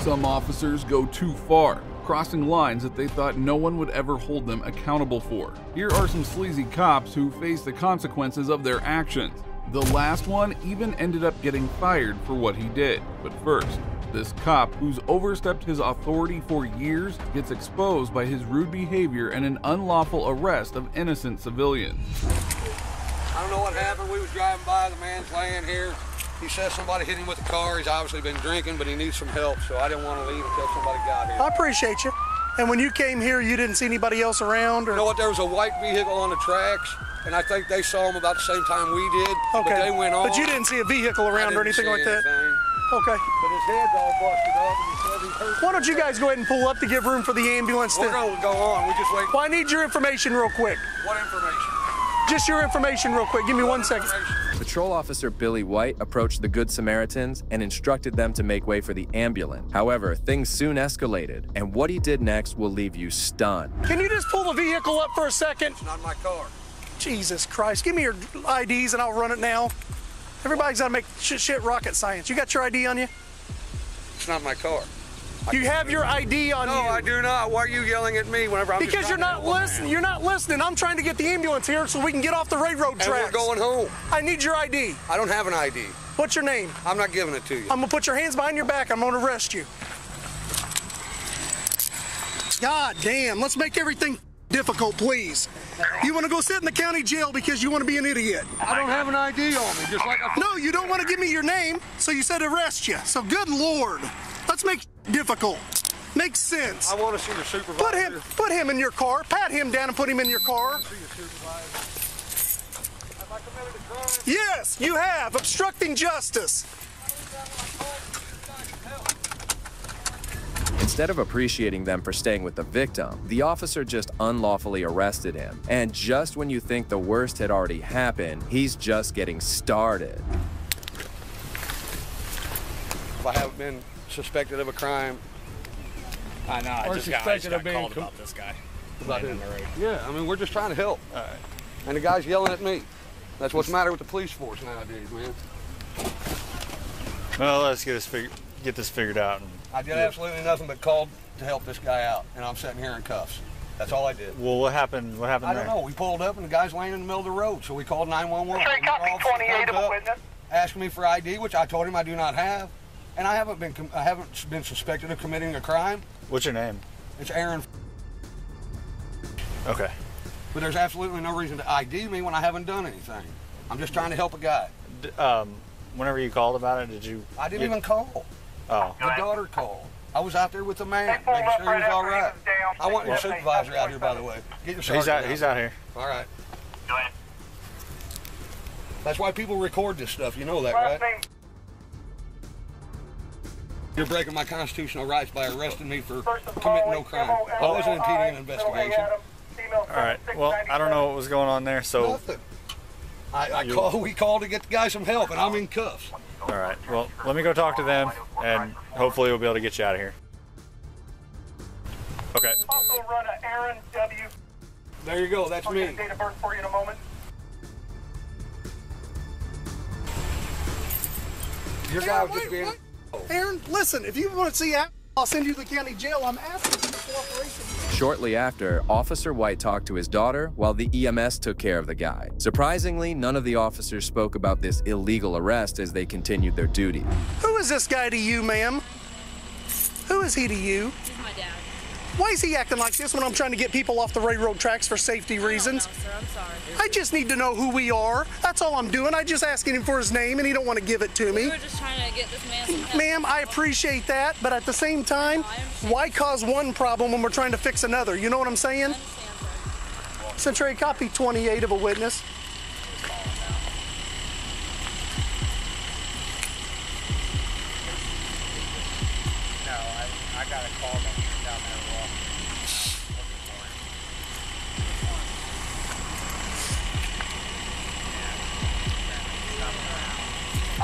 Some officers go too far, crossing lines that they thought no one would ever hold them accountable for. Here are some sleazy cops who face the consequences of their actions. The last one even ended up getting fired for what he did. But first, this cop, who's overstepped his authority for years, gets exposed by his rude behavior and an unlawful arrest of innocent civilians. I don't know what happened. We was driving by, the man's laying here. He says somebody hit him with a car. He's obviously been drinking, but he needs some help, so I didn't want to leave until somebody got here. I appreciate you. And when you came here, you didn't see anybody else around? Or? You know what? There was a white vehicle on the tracks, and I think they saw him about the same time we did. Okay. But they went on. But you didn't see a vehicle around or anything like that? Okay. But his head's all busted up, and he said he hurt. Why don't you guys go ahead and pull up to give room for the ambulance? We're going to go on. We just wait. Well, I need your information real quick. What information? Just your information real quick. Give me 1 second. Patrol Officer Billy White approached the Good Samaritans and instructed them to make way for the ambulance. However, things soon escalated, and what he did next will leave you stunned. Can you just pull the vehicle up for a second? It's not my car. Jesus Christ. Give me your IDs and I'll run it now. Everybody's got to make shit rocket science. You got your ID on you? It's not my car. You have your ID on you. No, I do not. Why are you yelling at me whenever I'm just Because you're not listening. You're not listening. I'm trying to get the ambulance here so we can get off the railroad tracks. And we're going home. I need your ID. I don't have an ID. What's your name? I'm not giving it to you. I'm gonna put your hands behind your back. I'm gonna arrest you. God damn. Let's make everything difficult, please. You want to go sit in the county jail because you want to be an idiot? I don't have an ID on me, just like I... No, you don't want to give me your name, so you said arrest you. So good Lord. Let's make it difficult. Makes sense. I want to see your supervisor. Put him in your car. Pat him down and put him in your car. See your supervisor. Have I committed a crime? Yes, you have. Obstructing justice. Instead of appreciating them for staying with the victim, the officer just unlawfully arrested him. And just when you think the worst had already happened, he's just getting started. If I haven't been suspected of a crime. I know, I just got called about this guy. About him. Yeah, I mean, we're just trying to help. All right. And the guy's yelling at me. That's what's the matter with the police force nowadays, man. Well, let's get this figured out. I did absolutely nothing but call to help this guy out, and I'm sitting here in cuffs. That's all I did. Well, what happened? What happened I there? don't know. We pulled up, and the guy's laying in the middle of the road, so we called 911. Okay, copy 28 of a witness. Asking me for ID, which I told him I do not have, and I haven't been suspected of committing a crime. What's your name? It's Aaron. Okay. But there's absolutely no reason to ID me when I haven't done anything. I'm just trying to help a guy. Whenever you called about it, did you? I didn't even call. Oh. The daughter called. I was out there with the man, making sure he was all right. I want your supervisor out here, by the way. Get your sergeant He's out here. All right. Go ahead. That's why people record this stuff. You know that, right? You're breaking my constitutional rights by arresting me for committing no crime. I wasn't impeding an investigation. All right. Well, I don't know what was going on there, so. Nothing. We called to get the guy some help, and I'm in cuffs. All right. Well, let me go talk to them, and hopefully we'll be able to get you out of here. Okay. Also run a Aaron W. There you go. That's me. Date of birth for you in a moment. Your guy was just being... Aaron, listen, if you want to see I'll send you to the county jail. I'm asking for cooperation. Shortly after, Officer White talked to his daughter while the EMS took care of the guy. Surprisingly, none of the officers spoke about this illegal arrest as they continued their duty. Who is this guy to you, ma'am? Who is he to you? He's my dad. Why is he acting like this when I'm trying to get people off the railroad tracks for safety reasons? I don't know, sir. I'm sorry. I just need to know who we are. That's all I'm doing. I just asking him for his name, and he don't want to give it to me. We were just trying to get this man some help. Ma'am, I appreciate that, but at the same time, why cause one problem when we're trying to fix another? You know what I'm saying? I understand, sir. Century, copy 28 of a witness. No, I got a call down there.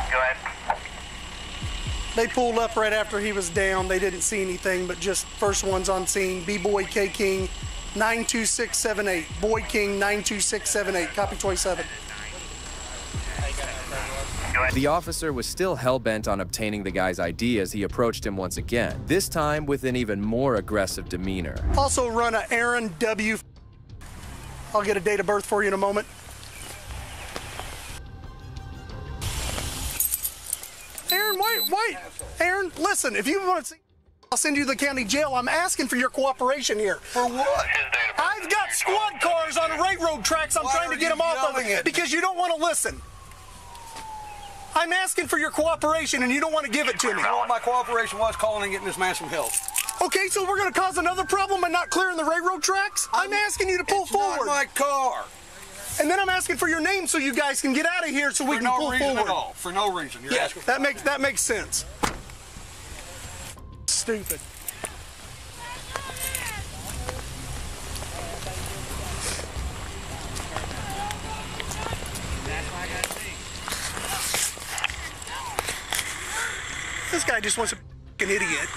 Go ahead. They pulled up right after he was down. They didn't see anything, but just first ones on scene. B-Boy K King 92678. Boy King 92678. Copy 27. Go The officer was still hell-bent on obtaining the guy's ID as he approached him once again, this time with an even more aggressive demeanor. Also run a Aaron W. I'll get a date of birth for you in a moment. Aaron, wait. Aaron, listen, if you want to see, I'll send you to the county jail. I'm asking for your cooperation here. For what? I've got squad cars on railroad tracks. I'm trying to get them off of it because you don't want to listen. I'm asking for your cooperation and you don't want to give it to me. You know what my cooperation was? Calling and getting this man some help. Okay, so we're going to cause another problem by not clearing the railroad tracks? I'm asking you to pull forward. Not my car. And then I'm asking for your name so you guys can get out of here so we can pull forward. At all. For no reason. You're asking for that makes sense. Stupid. This guy just wants to be an idiot.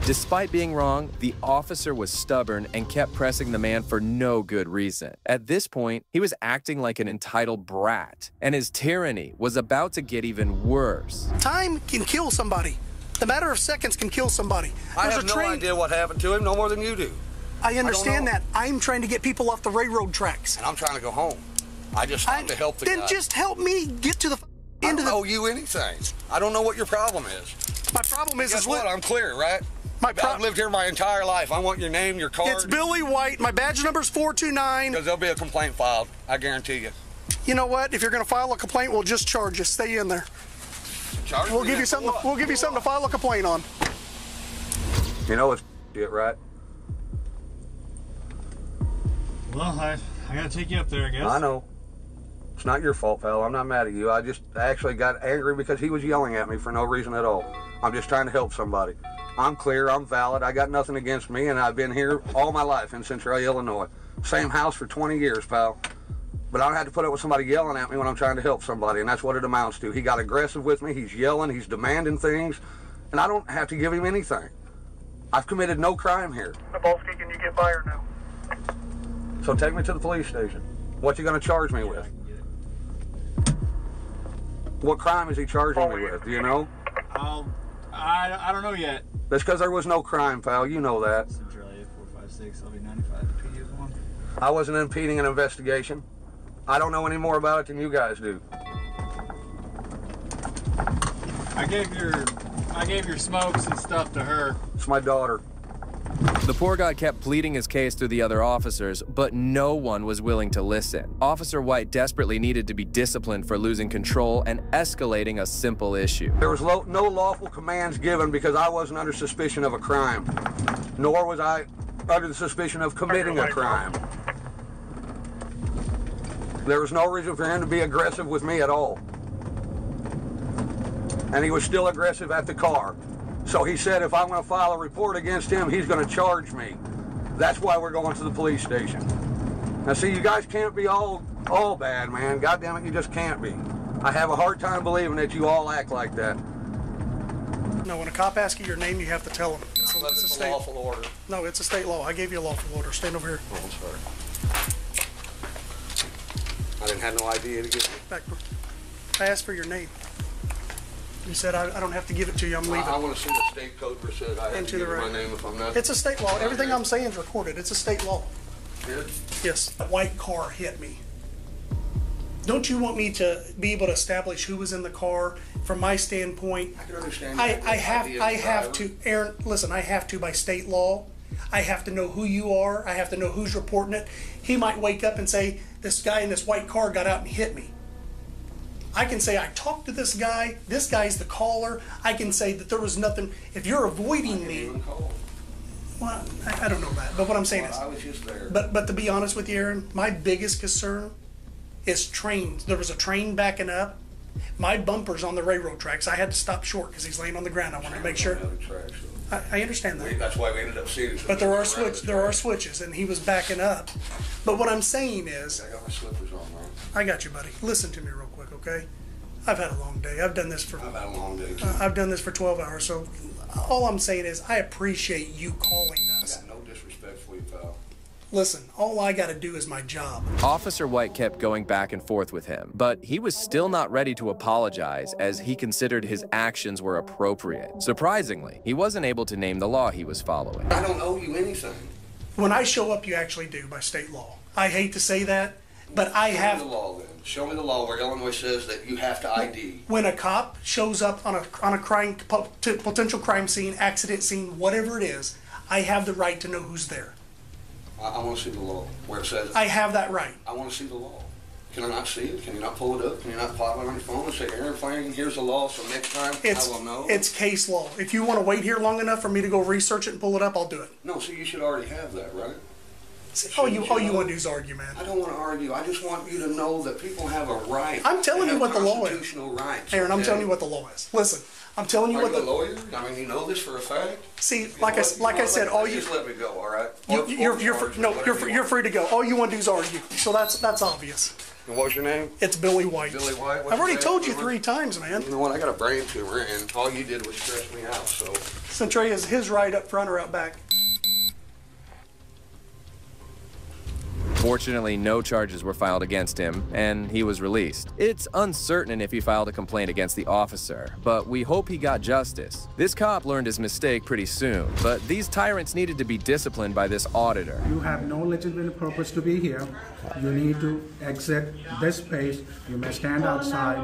Despite being wrong, the officer was stubborn and kept pressing the man for no good reason. At this point, he was acting like an entitled brat, and his tyranny was about to get even worse. Time can kill somebody. The matter of seconds can kill somebody. I have no idea what happened to him, no more than you do. I understand that. I'm trying to get people off the railroad tracks. And I'm trying to go home. I just stopped to help the guy. Then just help me get to the end of the... I don't owe you anything. I don't know what your problem is. My problem is... Guess what? I'm clear, right? I've lived here my entire life. I want your name, your card. It's Billy White. My badge number's 429. Because there'll be a complaint filed. I guarantee you. You know what? If you're going to file a complaint, we'll just charge you. Stay in there. We'll give you something. We'll give you something to file a complaint on. You know it's shit, right? Well, I gotta take you up there, I guess. I know. It's not your fault, pal. I'm not mad at you. I just actually got angry because he was yelling at me for no reason at all. I'm just trying to help somebody. I'm clear. I'm valid. I got nothing against me, and I've been here all my life in Centralia, Illinois. Same house for 20 years, pal. But I don't have to put up with somebody yelling at me when I'm trying to help somebody, and that's what it amounts to. He got aggressive with me. He's yelling. He's demanding things, and I don't have to give him anything. I've committed no crime here. Nabolski, can you get by or no? So take me to the police station. What you going to charge me with? What crime is he charging me with? Do you know? I don't know yet. That's because there was no crime, pal. You know that. Centralia 456, I'll be 95 PU1. I wasn't impeding an investigation. I don't know any more about it than you guys do. I gave your smokes and stuff to her. It's my daughter. The poor guy kept pleading his case through the other officers, but no one was willing to listen. Officer White desperately needed to be disciplined for losing control and escalating a simple issue. There was no lawful commands given because I wasn't under suspicion of a crime, nor was I under the suspicion of committing a crime. There was no reason for him to be aggressive with me at all. And he was still aggressive at the car. So he said if I'm going to file a report against him, he's going to charge me. That's why we're going to the police station. Now see, you guys can't be all bad, man. God damn it, you just can't be. I have a hard time believing that you all act like that. No, when a cop asks you your name, you have to tell him. It's a state lawful order. No, it's a state law. I gave you a lawful order. Stand over here. Oh, I'm sorry. I didn't have no idea to get Back. I asked for your name. You said I don't have to give it to you. I'm leaving. I want to see the state code where it says I have to give my name if I'm not. It's a state law. Everything I'm saying is recorded. It's a state law. Yeah. Yes. A white car hit me. Don't you want me to be able to establish who was in the car? From my standpoint, I can understand. I have to, Aaron, listen, I have to by state law. I have to know who you are. I have to know who's reporting it. He might wake up and say, this guy in this white car got out and hit me. I can say I talked to this guy's the caller. I can say that there was nothing. If you're avoiding me, well, I don't know that. But what I'm saying is, I was just there. But to be honest with you, Aaron, my biggest concern is trains. There was a train backing up. My bumper's on the railroad tracks. I had to stop short because he's laying on the ground. I wanted to make sure. I understand that. That's why we ended up seeing it. But there are switches, and he was backing up. But what I'm saying is, I got my slippers on, man. I got you, buddy. Listen to me real quick, okay? I've had a long day. I've done this for. I've had a long day too. I've done this for 12 hours. So all I'm saying is, I appreciate you calling us. I got no disrespect for you, pal. Listen, all I gotta do is my job. Officer White kept going back and forth with him, but he was still not ready to apologize as he considered his actions were appropriate. Surprisingly, he wasn't able to name the law he was following. I don't owe you anything. When I show up, you actually do by state law. I hate to say that, but I have... Show me the law then. Show me the law where Illinois says that you have to ID. When a cop shows up on a crime, potential crime scene, accident scene, whatever it is, I have the right to know who's there. I want to see the law where it says... I have that right. I want to see the law. Can I not see it? Can you not pull it up? Can you not pop it on your phone and say, Aaron Flanagan, here's the law, so next time I will know? It's case law. If you want to wait here long enough for me to go research it and pull it up, I'll do it. No, so you should already have that, right? See, all you want to do is argue, man. I don't want to argue. I just want you to know that people have a right. I'm telling you what the law is. Constitutional rights. Aaron, I'm okay? telling you what the law is. Listen, I'm telling you Are what you the... a lawyer? I mean, you know this for a fact? See, like I said, all you... Just let me go, all right? You're free to go. All you want to do is argue. So that's obvious. And what's your name? It's Billy White. Billy White? I've already told you 3 times, man. You know what? I got a brain tumor, and all you did was stress me out, so... Centray, is his right up front or out back? Fortunately, no charges were filed against him, and he was released. It's uncertain if he filed a complaint against the officer, but we hope he got justice. This cop learned his mistake pretty soon, but these tyrants needed to be disciplined by this auditor. You have no legitimate purpose to be here. You need to exit this space. You may stand outside.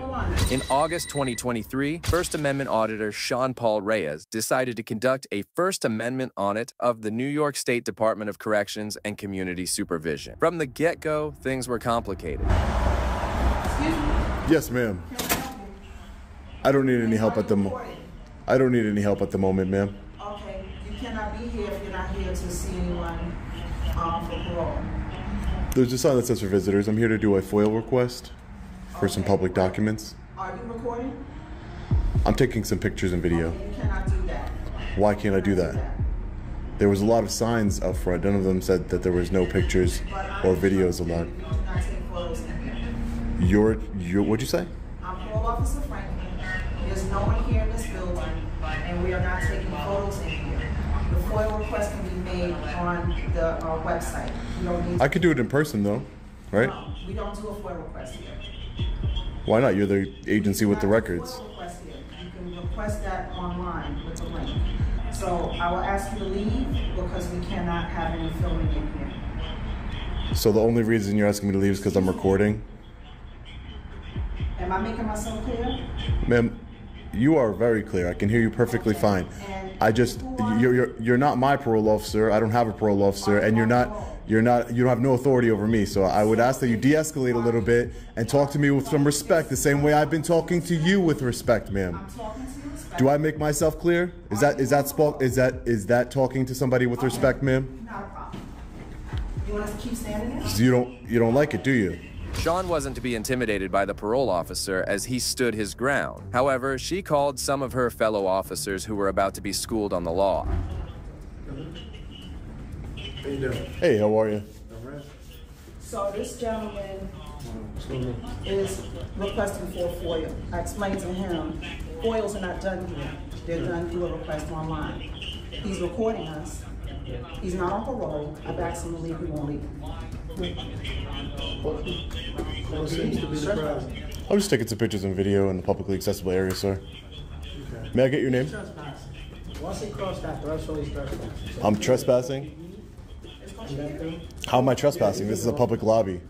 In August 2023, First Amendment auditor Sean Paul Reyes decided to conduct a First Amendment audit of the New York State Department of Corrections and Community Supervision. From the get-go, things were complicated. Yes, ma'am. I don't need any help at the moment. I don't need any help at the moment, ma'am. Okay, you cannot be here if you're not here to see anyone for parole. There's a sign that says for visitors. I'm here to do a FOIL request for some public documents. Are you recording? I'm taking some pictures and video. Okay, you cannot do that. Why can't I do that? There was a lot of signs up front. None of them said that there was no pictures or videos allowed. You do not take photos in here. What'd you say? I'm Parole Officer Franklin. There's no one here in this building, and we are not taking photos in here. The FOIL request can be made on the website. You don't need I could do it in person, though, right? No, we don't do a FOIL request here. Why not? You're the agency with the records. FOIL request here. You can request that online with the link. So I will ask you to leave because we cannot have any filming in here. So the only reason you're asking me to leave is because I'm recording? Am I making myself clear? Ma'am, you are very clear. I can hear you perfectly fine. I just, you're not my parole officer. I don't have a parole officer, and you don't have no authority over me. So I would ask that you de-escalate a little bit and talk to me with some respect, the same way I've been talking to you with respect, ma'am. I'm talking to you with respect. Do I make myself clear? Is that talking to somebody with respect, ma'am? Not a problem. You want us to keep standing there? So you don't like it, do you? Sean wasn't to be intimidated by the parole officer as he stood his ground. However, she called some of her fellow officers who were about to be schooled on the law. How you doing? Hey, how are you? All right. So this gentleman is requesting for a FOIL. I explained to him, FOILs are not done here. They're done through a request online. He's recording us. He's not on parole. I've asked him to leave. He won't leave. What seems to be the problem? I'm just taking some pictures and video in the publicly accessible area, sir. Okay. May I get your name? Once he crossed that threshold, he's trespassing. I'm trespassing? How am I trespassing? This is a public lobby.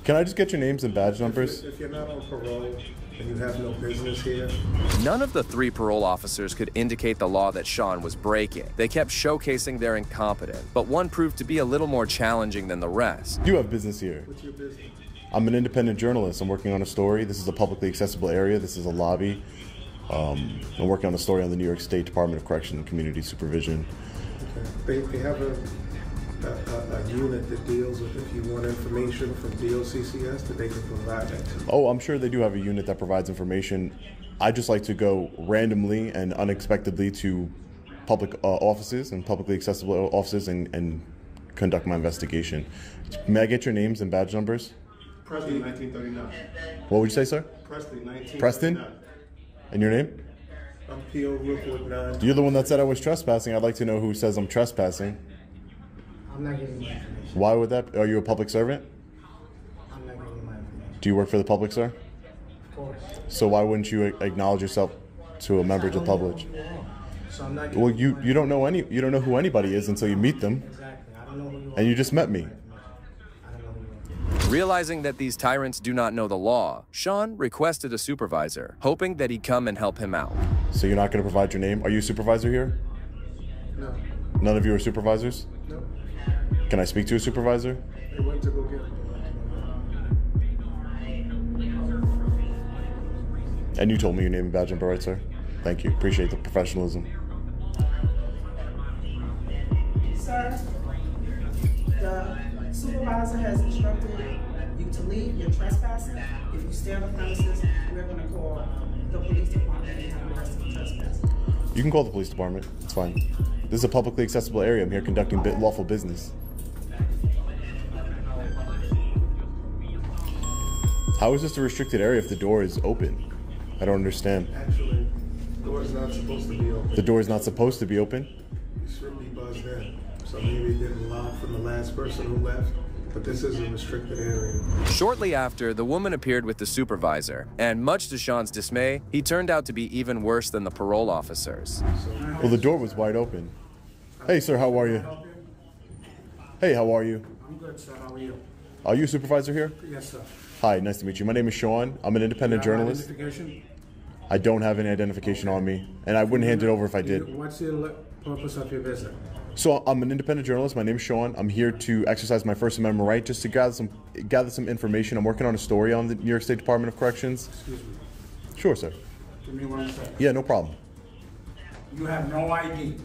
Can I just get your names and badge numbers? If you're not on parole and you have no business here. None of the 3 parole officers could indicate the law that Sean was breaking. They kept showcasing their incompetence, but one proved to be a little more challenging than the rest. You have business here. What's your business? I'm an independent journalist. I'm working on a story. This is a publicly accessible area. This is a lobby. I'm working on a story on the New York State Department of Corrections and Community Supervision. Okay. They have a unit that deals with if you want information from DOCCS that they can provide that to you. Oh, I'm sure they do have a unit that provides information. I just like to go randomly and unexpectedly to public offices and publicly accessible offices and conduct my investigation. May I get your names and badge numbers? Preston, 1939. What would you say, sir? Preston, 1939. Preston? And your name? I'm P.O. Rookwood 9. You're the one that said I was trespassing. I'd like to know who says I'm trespassing. I'm not giving you my information. Why would that? Are you a public servant? I'm not giving you my information. Do you work for the public, sir? Of course. So why wouldn't you acknowledge yourself to a member of the public? So I'm not Well, you don't know who anybody is until you meet them. Exactly. I don't know who you are. And you just met me. I don't know who you are. Realizing that these tyrants do not know the law, Sean requested a supervisor, hoping that he'd come and help him out. So you're not going to provide your name? Are you a supervisor here? No. None of you are supervisors? No. Can I speak to a supervisor? They went to go get them. And you told me your name and badge number, right, sir? Thank you. Appreciate the professionalism. Sir, the supervisor has instructed you to leave. You're trespassing. If you stay on the premises, we're going to call the police department and have you arrested for trespassing. You can call the police department. It's fine. This is a publicly accessible area. I'm here conducting lawful business. How is this a restricted area if the door is open? I don't understand. Actually, the door is not supposed to be open. The door is not supposed to be open? It should be buzzed in. So maybe it didn't lock from the last person who left, but this is a restricted area. Shortly after, the woman appeared with the supervisor, and much to Sean's dismay, he turned out to be even worse than the parole officers. Well, the door was wide open. Hey, sir, how are you? Hey, how are you? I'm good, sir. How are you? Are you a supervisor here? Yes, sir. Hi, nice to meet you. My name is Sean. I'm an independent journalist. Identification? I don't have any identification on me, and I wouldn't hand it over if I did. What's the purpose of your visit? So I'm an independent journalist. My name is Sean. I'm here to exercise my First Amendment right, just to gather some information. I'm working on a story on the New York State Department of Corrections. Excuse me. Sure, sir. Give me 1 second. Yeah, no problem. You have no ID.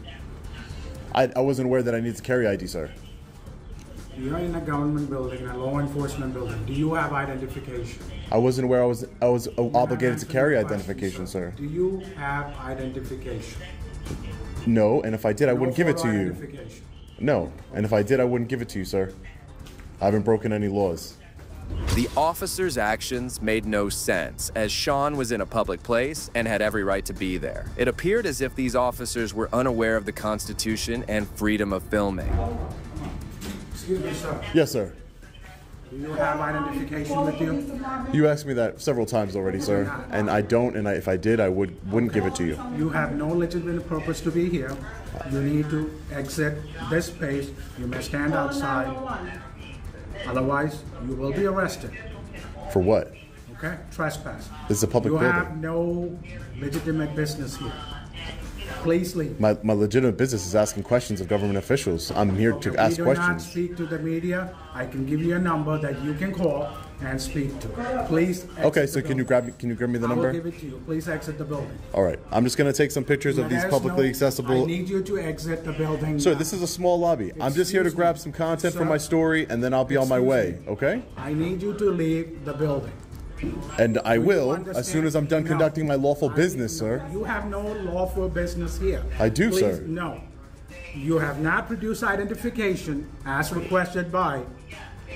I wasn't aware that I need to carry ID, sir. You're in a government building, a law enforcement building. Do you have identification? I wasn't aware I was obligated to carry identification, sir. Do you have identification? No, and if I did, I wouldn't give it to you. Identification. No, and if I did, I wouldn't give it to you, sir. I haven't broken any laws. The officers' actions made no sense, as Sean was in a public place and had every right to be there. It appeared as if these officers were unaware of the Constitution and freedom of filming. Excuse me, sir. Yes, sir. Do you have identification with you? You asked me that several times already, sir, and I don't, and if I did, I wouldn't give it to you. You have no legitimate purpose to be here. You need to exit this space. You may stand outside. Otherwise, you will be arrested. For what? Okay? Trespass. This is a public You building. have no legitimate business here. Please leave. My legitimate business is asking questions of government officials. I'm here to ask We do not questions. speak to the media. I can give you a number that you can call and speak to. Please exit Okay, so the can you building. grab me the I will number? give it to you. Please exit the building. All right, I'm just gonna take some pictures of these There's publicly no- accessible. I need you to exit the building. Sir, now. this is a small lobby. I'm just here to Excuse grab me. some content for Sir, my story, and then I'll be on my excuse way. me. Okay? I need you to leave the building. And I Do you will as understand? soon as I'm done No. conducting my lawful business, No, sir. You have no lawful business here. I do, Please, sir. No. You have not produced identification as requested by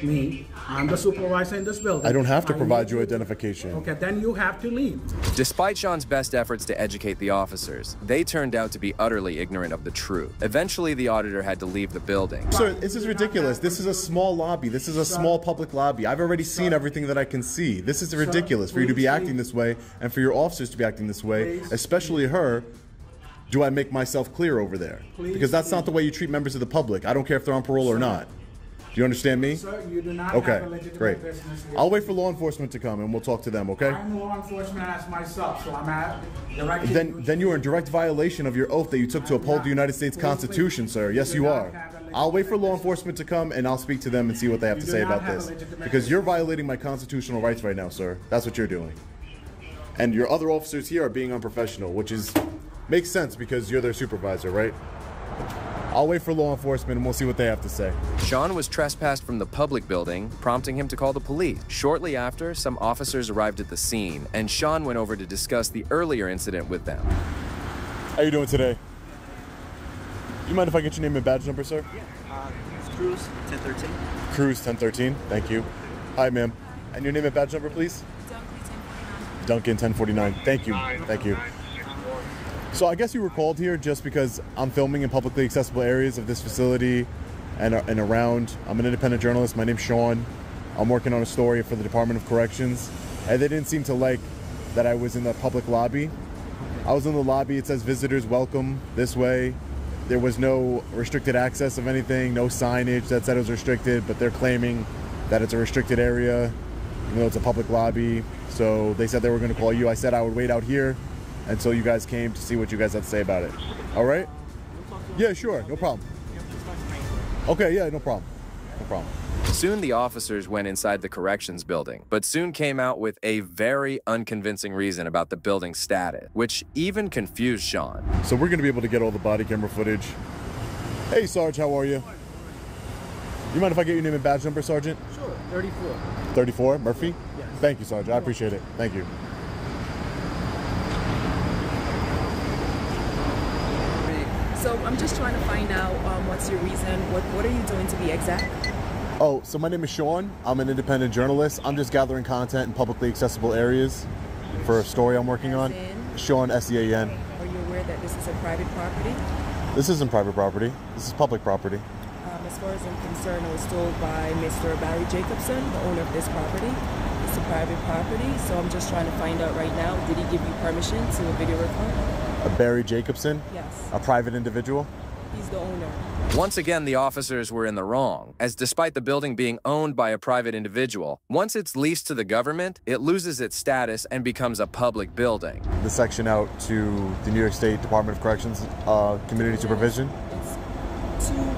me. I'm the supervisor in this building. I don't have to provide need you to- identification. Okay, then you have to leave. Despite Sean's best efforts to educate the officers, they turned out to be utterly ignorant of the truth. Eventually, the auditor had to leave the building. Sir, this is ridiculous. This is a small lobby. This is a small public lobby. I've already seen everything that I can see. This is ridiculous for you to be please acting leave. this way and for your officers to be acting this way, Please especially her. Do I make myself clear over there? Please Because that's not the way you treat members of the public. I don't care if they're on parole or not. Do you understand me? Sir, you do not Okay, have a legitimate great. business here. I'll wait for law enforcement to come and we'll talk to them, okay? I'm law enforcement as myself, so I'm at directly. Then you are in direct violation of your oath that you took to uphold the United States Constitution, sir. Yes, you are. I'll wait for law enforcement to come and I'll speak to them and see what they have to say about this. Because you're violating my constitutional rights right now, sir. That's what you're doing. And your other officers here are being unprofessional, which makes sense because you're their supervisor, right? I'll wait for law enforcement and we'll see what they have to say. Sean was trespassed from the public building, prompting him to call the police. Shortly after, some officers arrived at the scene, and Sean went over to discuss the earlier incident with them. How you doing today? You mind if I get your name and badge number, sir? Cruz, 1013. Cruz 1013. Thank you. Hi, ma'am. And your name and badge number, please? Duncan 1049. Thank you. Thank you. So I guess you were called here just because I'm filming in publicly accessible areas of this facility. and around. I'm an independent journalist. My name's Sean. I'm working on a story for the Department of Corrections, and they didn't seem to like that I was in the public lobby. I was in the lobby. It says visitors welcome this way. There was no restricted access of anything, no signage that said it was restricted, but they're claiming that it's a restricted area, even though it's a public lobby. So they said they were going to call you. I said I would wait out here until you guys came to see what you guys had to say about it. All right? Yeah, sure, no problem. Okay, yeah, no problem. No problem. Soon the officers went inside the corrections building, but soon came out with a very unconvincing reason about the building's status, which even confused Sean. So we're going to be able to get all the body camera footage. Hey, Sarge, how are you? You mind if I get your name and badge number, Sergeant? Sure, 34. 34, Murphy? Yes. Thank you, Sergeant. I appreciate it. Thank you. So I'm just trying to find out what's your reason. What are you doing to be exact? Oh, so my name is Sean. I'm an independent journalist. I'm just gathering content in publicly accessible areas for a story I'm working on. Sean, S-E-A-N. Are you aware that this is a private property? This isn't private property. This is public property. As far as I'm concerned, I was told by Mr. Barry Jacobson, the owner of this property. It's a private property, so I'm just trying to find out right now, did he give you permission to video record? Barry Jacobson? Yes. A private individual? He's the owner. Once again, the officers were in the wrong, as despite the building being owned by a private individual, once it's leased to the government, it loses its status and becomes a public building. The section out to the New York State Department of Corrections Community Supervision?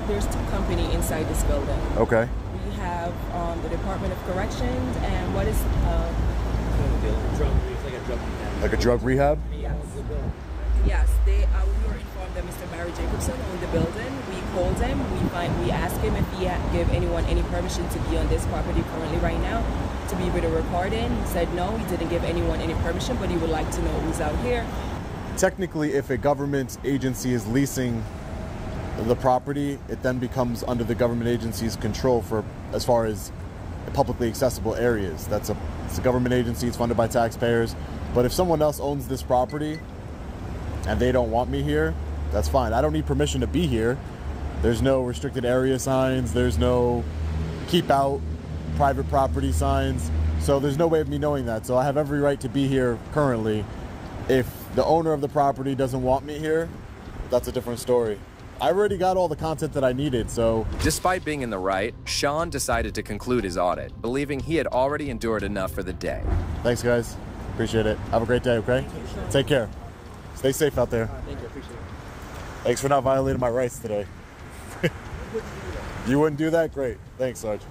There's two companies inside this building. Okay. We have the Department of Corrections and what is like a drug rehab? Yes. Yes, we were informed that Mr. Barry Jacobson owned the building. We called him. We asked him if he gave anyone any permission to be on this property currently right now to be video recording. He said no, he didn't give anyone any permission, but he would like to know who's out here. Technically, if a government agency is leasing the property, it then becomes under the government agency's control for as far as publicly accessible areas. It's a government agency, it's funded by taxpayers. But if someone else owns this property and they don't want me here, that's fine. I don't need permission to be here. There's no restricted area signs, there's no keep out private property signs. So there's no way of me knowing that. So I have every right to be here currently. If the owner of the property doesn't want me here, that's a different story. I already got all the content that I needed, so... Despite being in the right, Sean decided to conclude his audit, believing he had already endured enough for the day. Thanks, guys. Appreciate it. Have a great day, okay? Take care. Stay safe out there. Thank you, appreciate it. Thanks for not violating my rights today. You wouldn't do that? Great. Thanks, Sarge.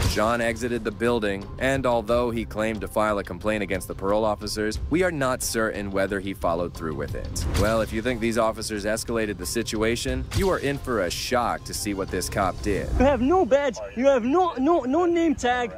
Sean exited the building, and although he claimed to file a complaint against the parole officers, we are not certain whether he followed through with it. Well, if you think these officers escalated the situation, you are in for a shock to see what this cop did. You have no badge, you have no name tag.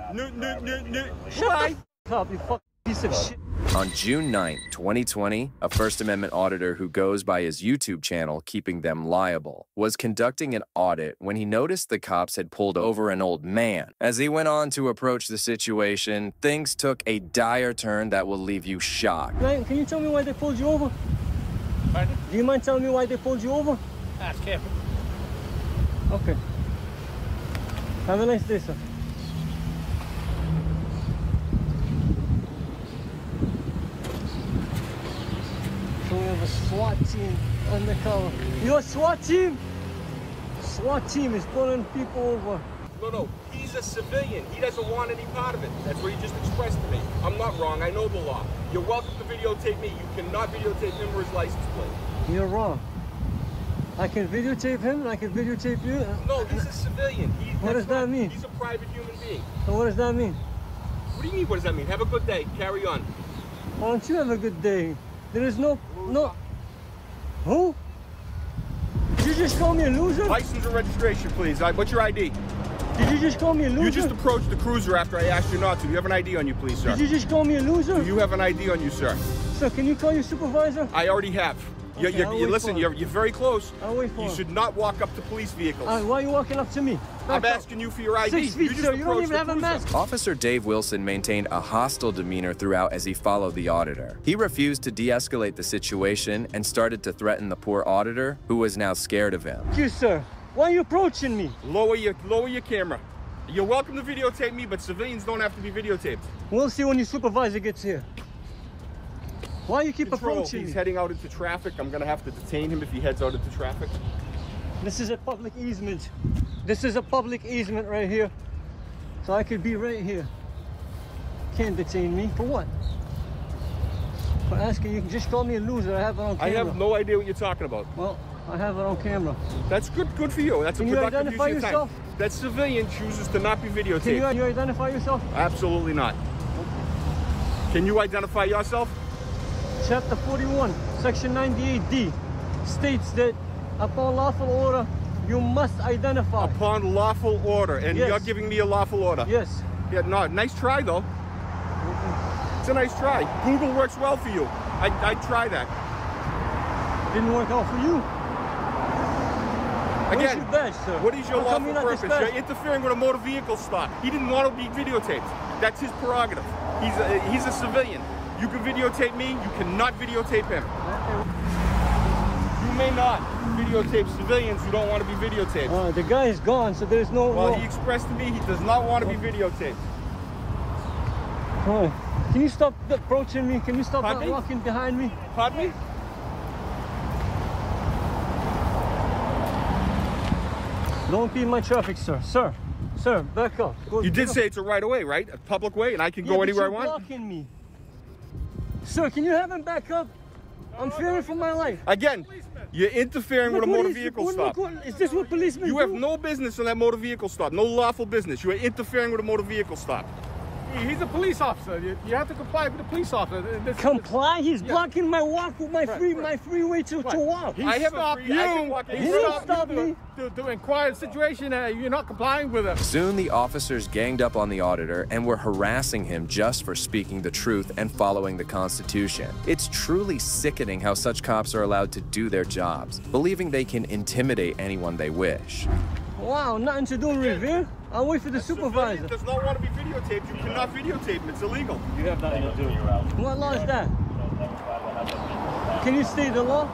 Shut the up, you fucking piece of shit. On June 9, 2020, a First Amendment auditor who goes by his YouTube channel, Keeping Them Liable, was conducting an audit when he noticed the cops had pulled over an old man. As he went on to approach the situation, things took a dire turn that will leave you shocked. Can you tell me why they pulled you over? Pardon? Do you mind telling me why they pulled you over? Ask him. Okay. Have a nice day, sir. So we have a SWAT team undercover. You're a SWAT team? SWAT team is pulling people over. No, he's a civilian. He doesn't want any part of it. That's what he just expressed to me. I'm not wrong. I know the law. You're welcome to videotape me. You cannot videotape him or his license plate. You're wrong. I can videotape him and I can videotape you. No, he's a civilian. What does that mean? He's a private human being. So what does that mean? What do you mean, what does that mean? Have a good day. Carry on. Why don't you have a good day? There is no... Who? Did you just call me a loser? License and registration, please. What's your ID? Did you just call me a loser? You just approached the cruiser after I asked you not to. You have an ID on you, please, sir. Did you just call me a loser? Do you have an ID on you, sir? Sir, can you call your supervisor? I already have. Okay, Listen, you're very close. I'll wait for You should not walk up to police vehicles. Why are you walking up to me? I'm asking you for your ID. 6 feet, sir. You don't even have a mask. Officer Dave Wilson maintained a hostile demeanor throughout as he followed the auditor. He refused to de-escalate the situation and started to threaten the poor auditor, who was now scared of him. Thank you, sir. Why are you approaching me? Lower your camera. You're welcome to videotape me, but civilians don't have to be videotaped. We'll see when your supervisor gets here. Why you keep approaching He's me? heading out into traffic. I'm gonna have to detain him if he heads out into traffic. This is a public easement. This is a public easement right here. So I could be right here. Can't detain me. For what? For asking, you can just call me a loser. I have it on camera. I have no idea what you're talking about. Well, I have it on camera. That's good for you. That's Can a you productive identify use of your yourself? time. That civilian chooses to not be videotaped. Can you identify yourself? Absolutely not. Can you identify yourself? Chapter 41, Section 98D states that upon lawful order, you must identify. Upon lawful order, and Yes. you're giving me a lawful order. Yes. Yeah, no, nice try though. It's a nice try. Google works well for you. I'd try that. Didn't work out for you. Again, Where's your badge, sir? what is your How come lawful you're not purpose? dispatched? You're interfering with a motor vehicle stop. He didn't want to be videotaped. That's his prerogative. He's a civilian. You can videotape me. You cannot videotape him. You may not videotape civilians who don't want to be videotaped. The guy is gone, so there's no... Well, no... he expressed to me he does not want to be videotaped. Oh, can you stop approaching me? Can you stop Pardon me? walking behind me? Pardon me? Don't be in my traffic, sir. Sir, back up. You did say it's a right of way, right? A public way, and I can go anywhere I want? You're blocking me. Sir, can you have him back up? I'm fearing for my life. Again, you're interfering with a motor vehicle stop. Is this what policemen You do? have no business on that motor vehicle stop. No lawful business. You are interfering with a motor vehicle stop. He's a police officer. You have to comply with the police officer. Comply? He's blocking my walk with my freeway to walk. He stopped you. He didn't stop me. To inquire the situation, you're not complying with him. Soon the officers ganged up on the auditor and were harassing him just for speaking the truth and following the Constitution. It's truly sickening how such cops are allowed to do their jobs, believing they can intimidate anyone they wish. Wow, nothing to do in Revere? I'll wait for the supervisor. Does not want to be videotaped. You cannot videotape him. It's illegal. You have nothing to do. What law is that? Can you state the law?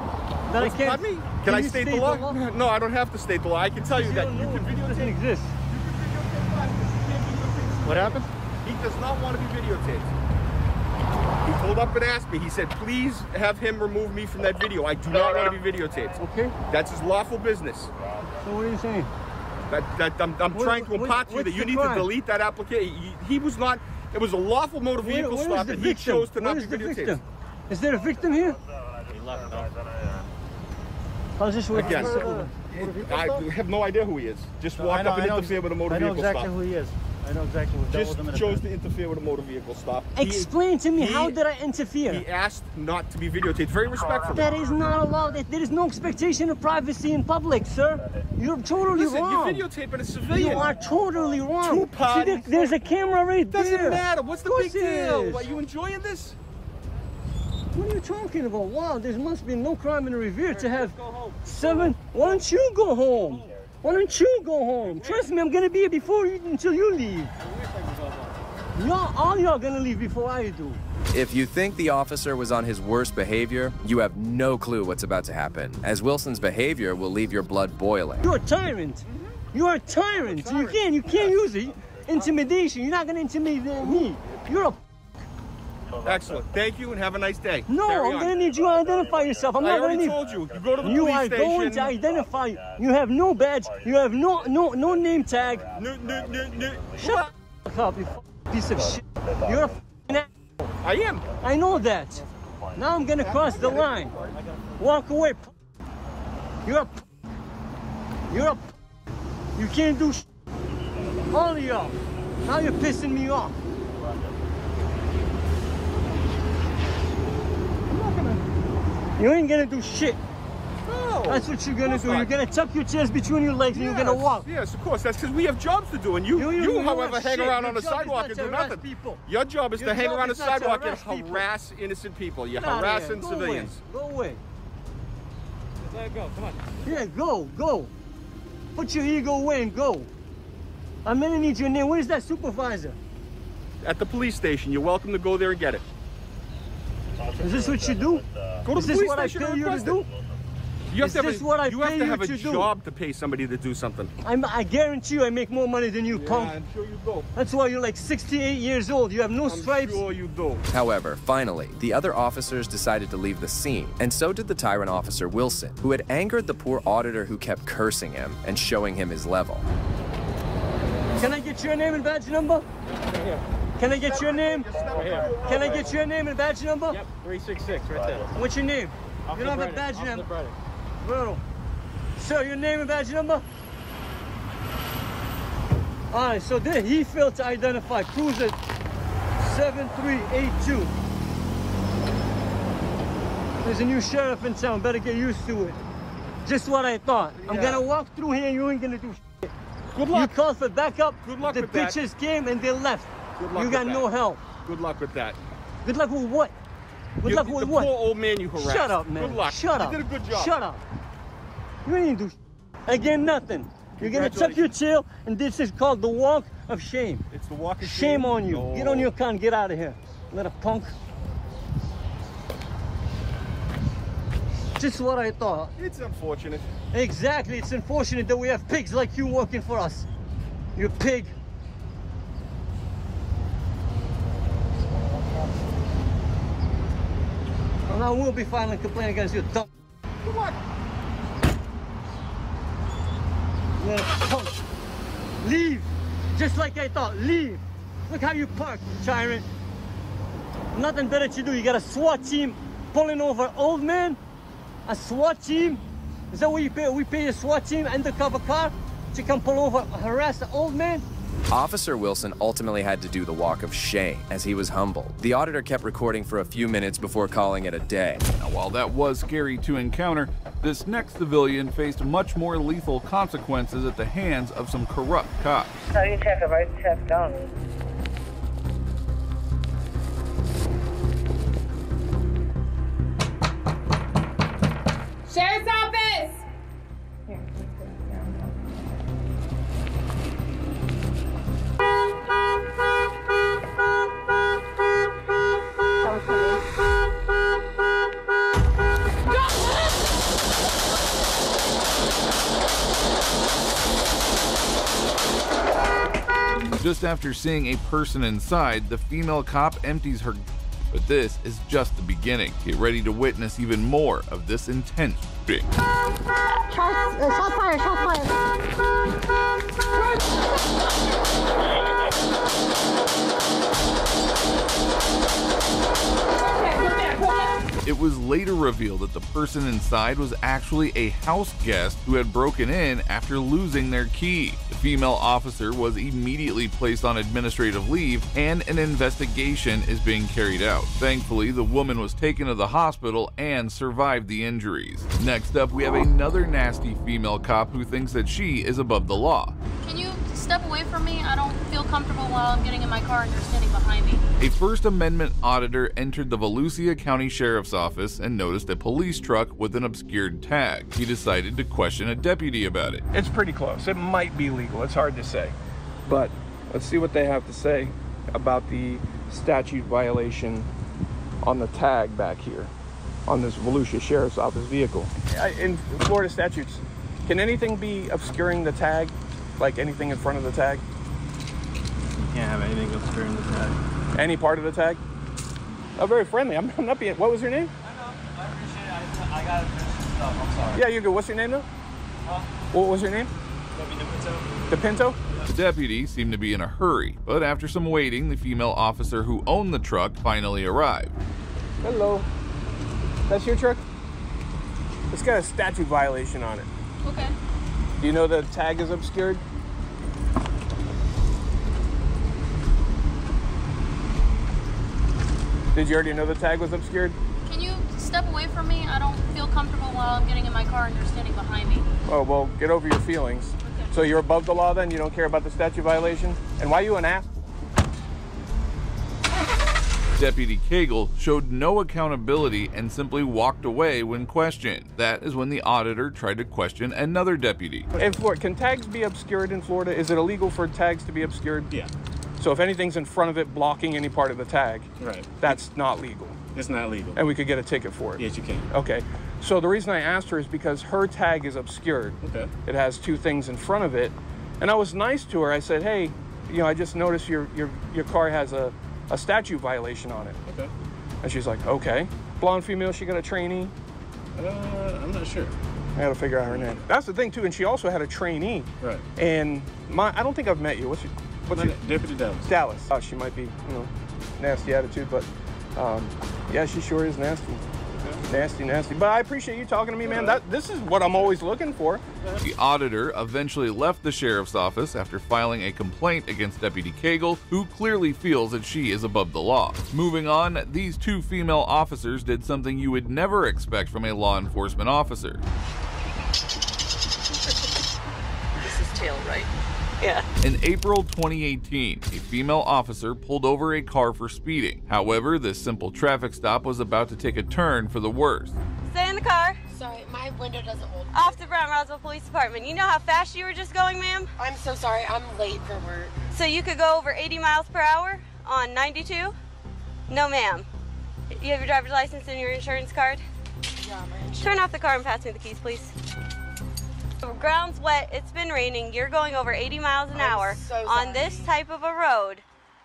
That I can't. Pardon me? Can I state the law? No, I don't have to state the law. I can tell you that you can videotape. It doesn't exist. What happened? He does not want to be videotaped. He pulled up and asked me. He said, please have him remove me from that video. I do not want to be videotaped. Okay. That's his lawful business. So what are you saying? I'm trying to impart to you that you need to delete that application. He was not, it was a lawful motor vehicle stop and he chose to not be videotaped. Is there a victim here? How's this work? Again, I have no idea who he is. Just walked up and interfered with a motor vehicle stop. I know exactly who he is. I know exactly what Just chose to interfere with a motor vehicle stop. Explain to me, how did I interfere? He asked not to be videotaped. Very respectful. That is not allowed. There is no expectation of privacy in public, sir. You're totally wrong. You're videotaping a civilian. You are totally wrong. Two parties. See, there's a camera right there. Doesn't matter. What's the big deal? Is. Are you enjoying this? What are you talking about? Wow, there must be no crime in Revere to have 7. Why don't you go home? Why don't you go home? Trust me, I'm gonna be here before you until you leave. All y'all gonna leave before I do. If you think the officer was on his worst behavior, you have no clue what's about to happen, as Wilson's behavior will leave your blood boiling. You're a tyrant. You're a tyrant. You can't use it. Intimidation. You're not gonna intimidate me. You're a. Excellent. Thank you and have a nice day. No, I'm gonna need you to identify yourself. I'm not gonna need. I already told you. You go to the you police are station. Going to identify. You have no badge. You have no name tag. Shut up, you piece of shit. You're a asshole. I am. I know that. Now I'm gonna cross the line. Walk away. You're a. You can't do shit. All of y'all. Now you're pissing me off. You ain't gonna do shit. No. That's what you're gonna do. You're gonna tuck your chest between your legs and you're gonna walk. Yes, of course. That's because we have jobs to do. And you however, hang around on the sidewalk and do nothing. Your job is to hang around the sidewalk and harass innocent people. You're harassing civilians. Go away. Let it go. Come on. Yeah, go. Put your ego away and go. I'm gonna need your name. What is that supervisor? At the police station. You're welcome to go there and get it. Is this what you do? Go to is the this police what I station tell and you to request do? it. You have Is to have this a, what I you pay have to you have a to do? job to pay somebody to do something. I guarantee you I make more money than you, punk. I'm sure you do. That's why you're like 68 years old. You have no stripes. I'm sure you do. However, finally, the other officers decided to leave the scene, and so did the tyrant officer Wilson, who had angered the poor auditor who kept cursing him and showing him his level. Can I get your name and badge number? Right here. Can I get your name? Right here. Can I get your name and badge number? Yep, 366 right there. What's your name? Officer You don't have a Brennan. badge number. Officer Brennan. Bro. Sir, your name and badge number? All right, so there he failed to identify cruiser 7382. There's a new sheriff in town, better get used to it. Just what I thought. I'm gonna walk through here and you ain't gonna do shit. Good luck. You called for backup. Good luck the with that. bitches came and they left. Good luck You got with no that. help. Good luck with that. Good luck with what? Good luck with the what? poor old man you harassed. Shut up, man. Good luck. Shut up. You did a good job. Shut up. You ain't do again nothing. You're gonna tuck your tail, and this is called the walk of shame. It's the walk of Shame shame. on you. No. Get on your car and get out of here. Little punk. Just what I thought. It's unfortunate. Exactly. It's unfortunate that we have pigs like you working for us. You pig. And I will be filing a complaint against you, dumb. Good luck. Little punk. Leave. Just like I thought. Leave. Look how you park, tyrant. Nothing better to do. You got a SWAT team pulling over old man. A SWAT team. Is that what you pay? We pay a SWAT team undercover car to come pull over, harass the old man. Officer Wilson ultimately had to do the walk of shame as he was humbled. The auditor kept recording for a few minutes before calling it a day. Now, while that was scary to encounter, this next civilian faced much more lethal consequences at the hands of some corrupt cops. How do you check if I check down? Sheriff's office! Just after seeing a person inside, the female cop empties her. But this is just the beginning. Get ready to witness even more of this intense shit. Shot fire, shot It was later revealed that the person inside was actually a house guest who had broken in after losing their key. The female officer was immediately placed on administrative leave and an investigation is being carried out. Thankfully, the woman was taken to the hospital and survived the injuries. Next up, we have another nasty female cop who thinks that she is above the law. Can you step away from me? I don't feel comfortable while I'm getting in my car and you're standing behind me. A First Amendment auditor entered the Volusia County Sheriff's Office and noticed a police truck with an obscured tag. He decided to question a deputy about it. It's pretty close. It might be legal. It's hard to say. But let's see what they have to say about the statute violation on the tag back here on this Volusia Sheriff's Office vehicle. In Florida statutes, can anything be obscuring the tag? Like anything in front of the tag? You can't have anything obscuring the tag. Any part of the tag? Oh, very friendly. I'm not being. What was your name? I know. I appreciate it. I gotta finish some stuff. I'm sorry. Yeah, you're good. What's your name though? Huh? What was your name? DePinto. DePinto? The deputy seemed to be in a hurry, but after some waiting, the female officer who owned the truck finally arrived. Hello. That's your truck? It's got a statute violation on it. Okay. Do you know the tag is obscured? Did you already know the tag was obscured? Can you step away from me? I don't feel comfortable while I'm getting in my car and you're standing behind me. Oh, well, get over your feelings. Okay. So you're above the law then? You don't care about the statute violation? And why are you an ass? Deputy Cagle showed no accountability and simply walked away when questioned. That is when the auditor tried to question another deputy. In Florida, can tags be obscured in Florida? Is it illegal for tags to be obscured? Yeah. So if anything's in front of it blocking any part of the tag, right, that's not legal. It's not legal. And we could get a ticket for it. Yes, you can. Okay. So the reason I asked her is because her tag is obscured. Okay. It has 2 things in front of it. And I was nice to her. I said, hey, you know, I just noticed your car has a statute violation on it. Okay. And she's like, okay. Blonde female, she got a trainee? I'm not sure. I gotta figure out her name. That's the thing too, and she also had a trainee. Right. And I don't think I've met you. What's your Deputy Dallas. Dallas. She might be, you know, nasty attitude, but yeah, she sure is nasty. Okay. Nasty. But I appreciate you talking to me, man. This is what I'm always looking for. The auditor eventually left the sheriff's office after filing a complaint against Deputy Cagle, who clearly feels that she is above the law. Moving on, these 2 female officers did something you would never expect from a law enforcement officer. This is tail right. Yeah. In April 2018, a female officer pulled over a car for speeding. However, this simple traffic stop was about to take a turn for the worse. Stay in the car. Sorry, my window doesn't hold. Off to Brown Roswell Police Department. You know how fast you were just going, ma'am? I'm so sorry, I'm late for work. So you could go over 80 miles per hour on 92? No, ma'am. You have your driver's license and your insurance card? Yeah, my insurance. Turn off the car and pass me the keys, please. The ground's wet, it's been raining, you're going over 80 miles an hour on this type of a road.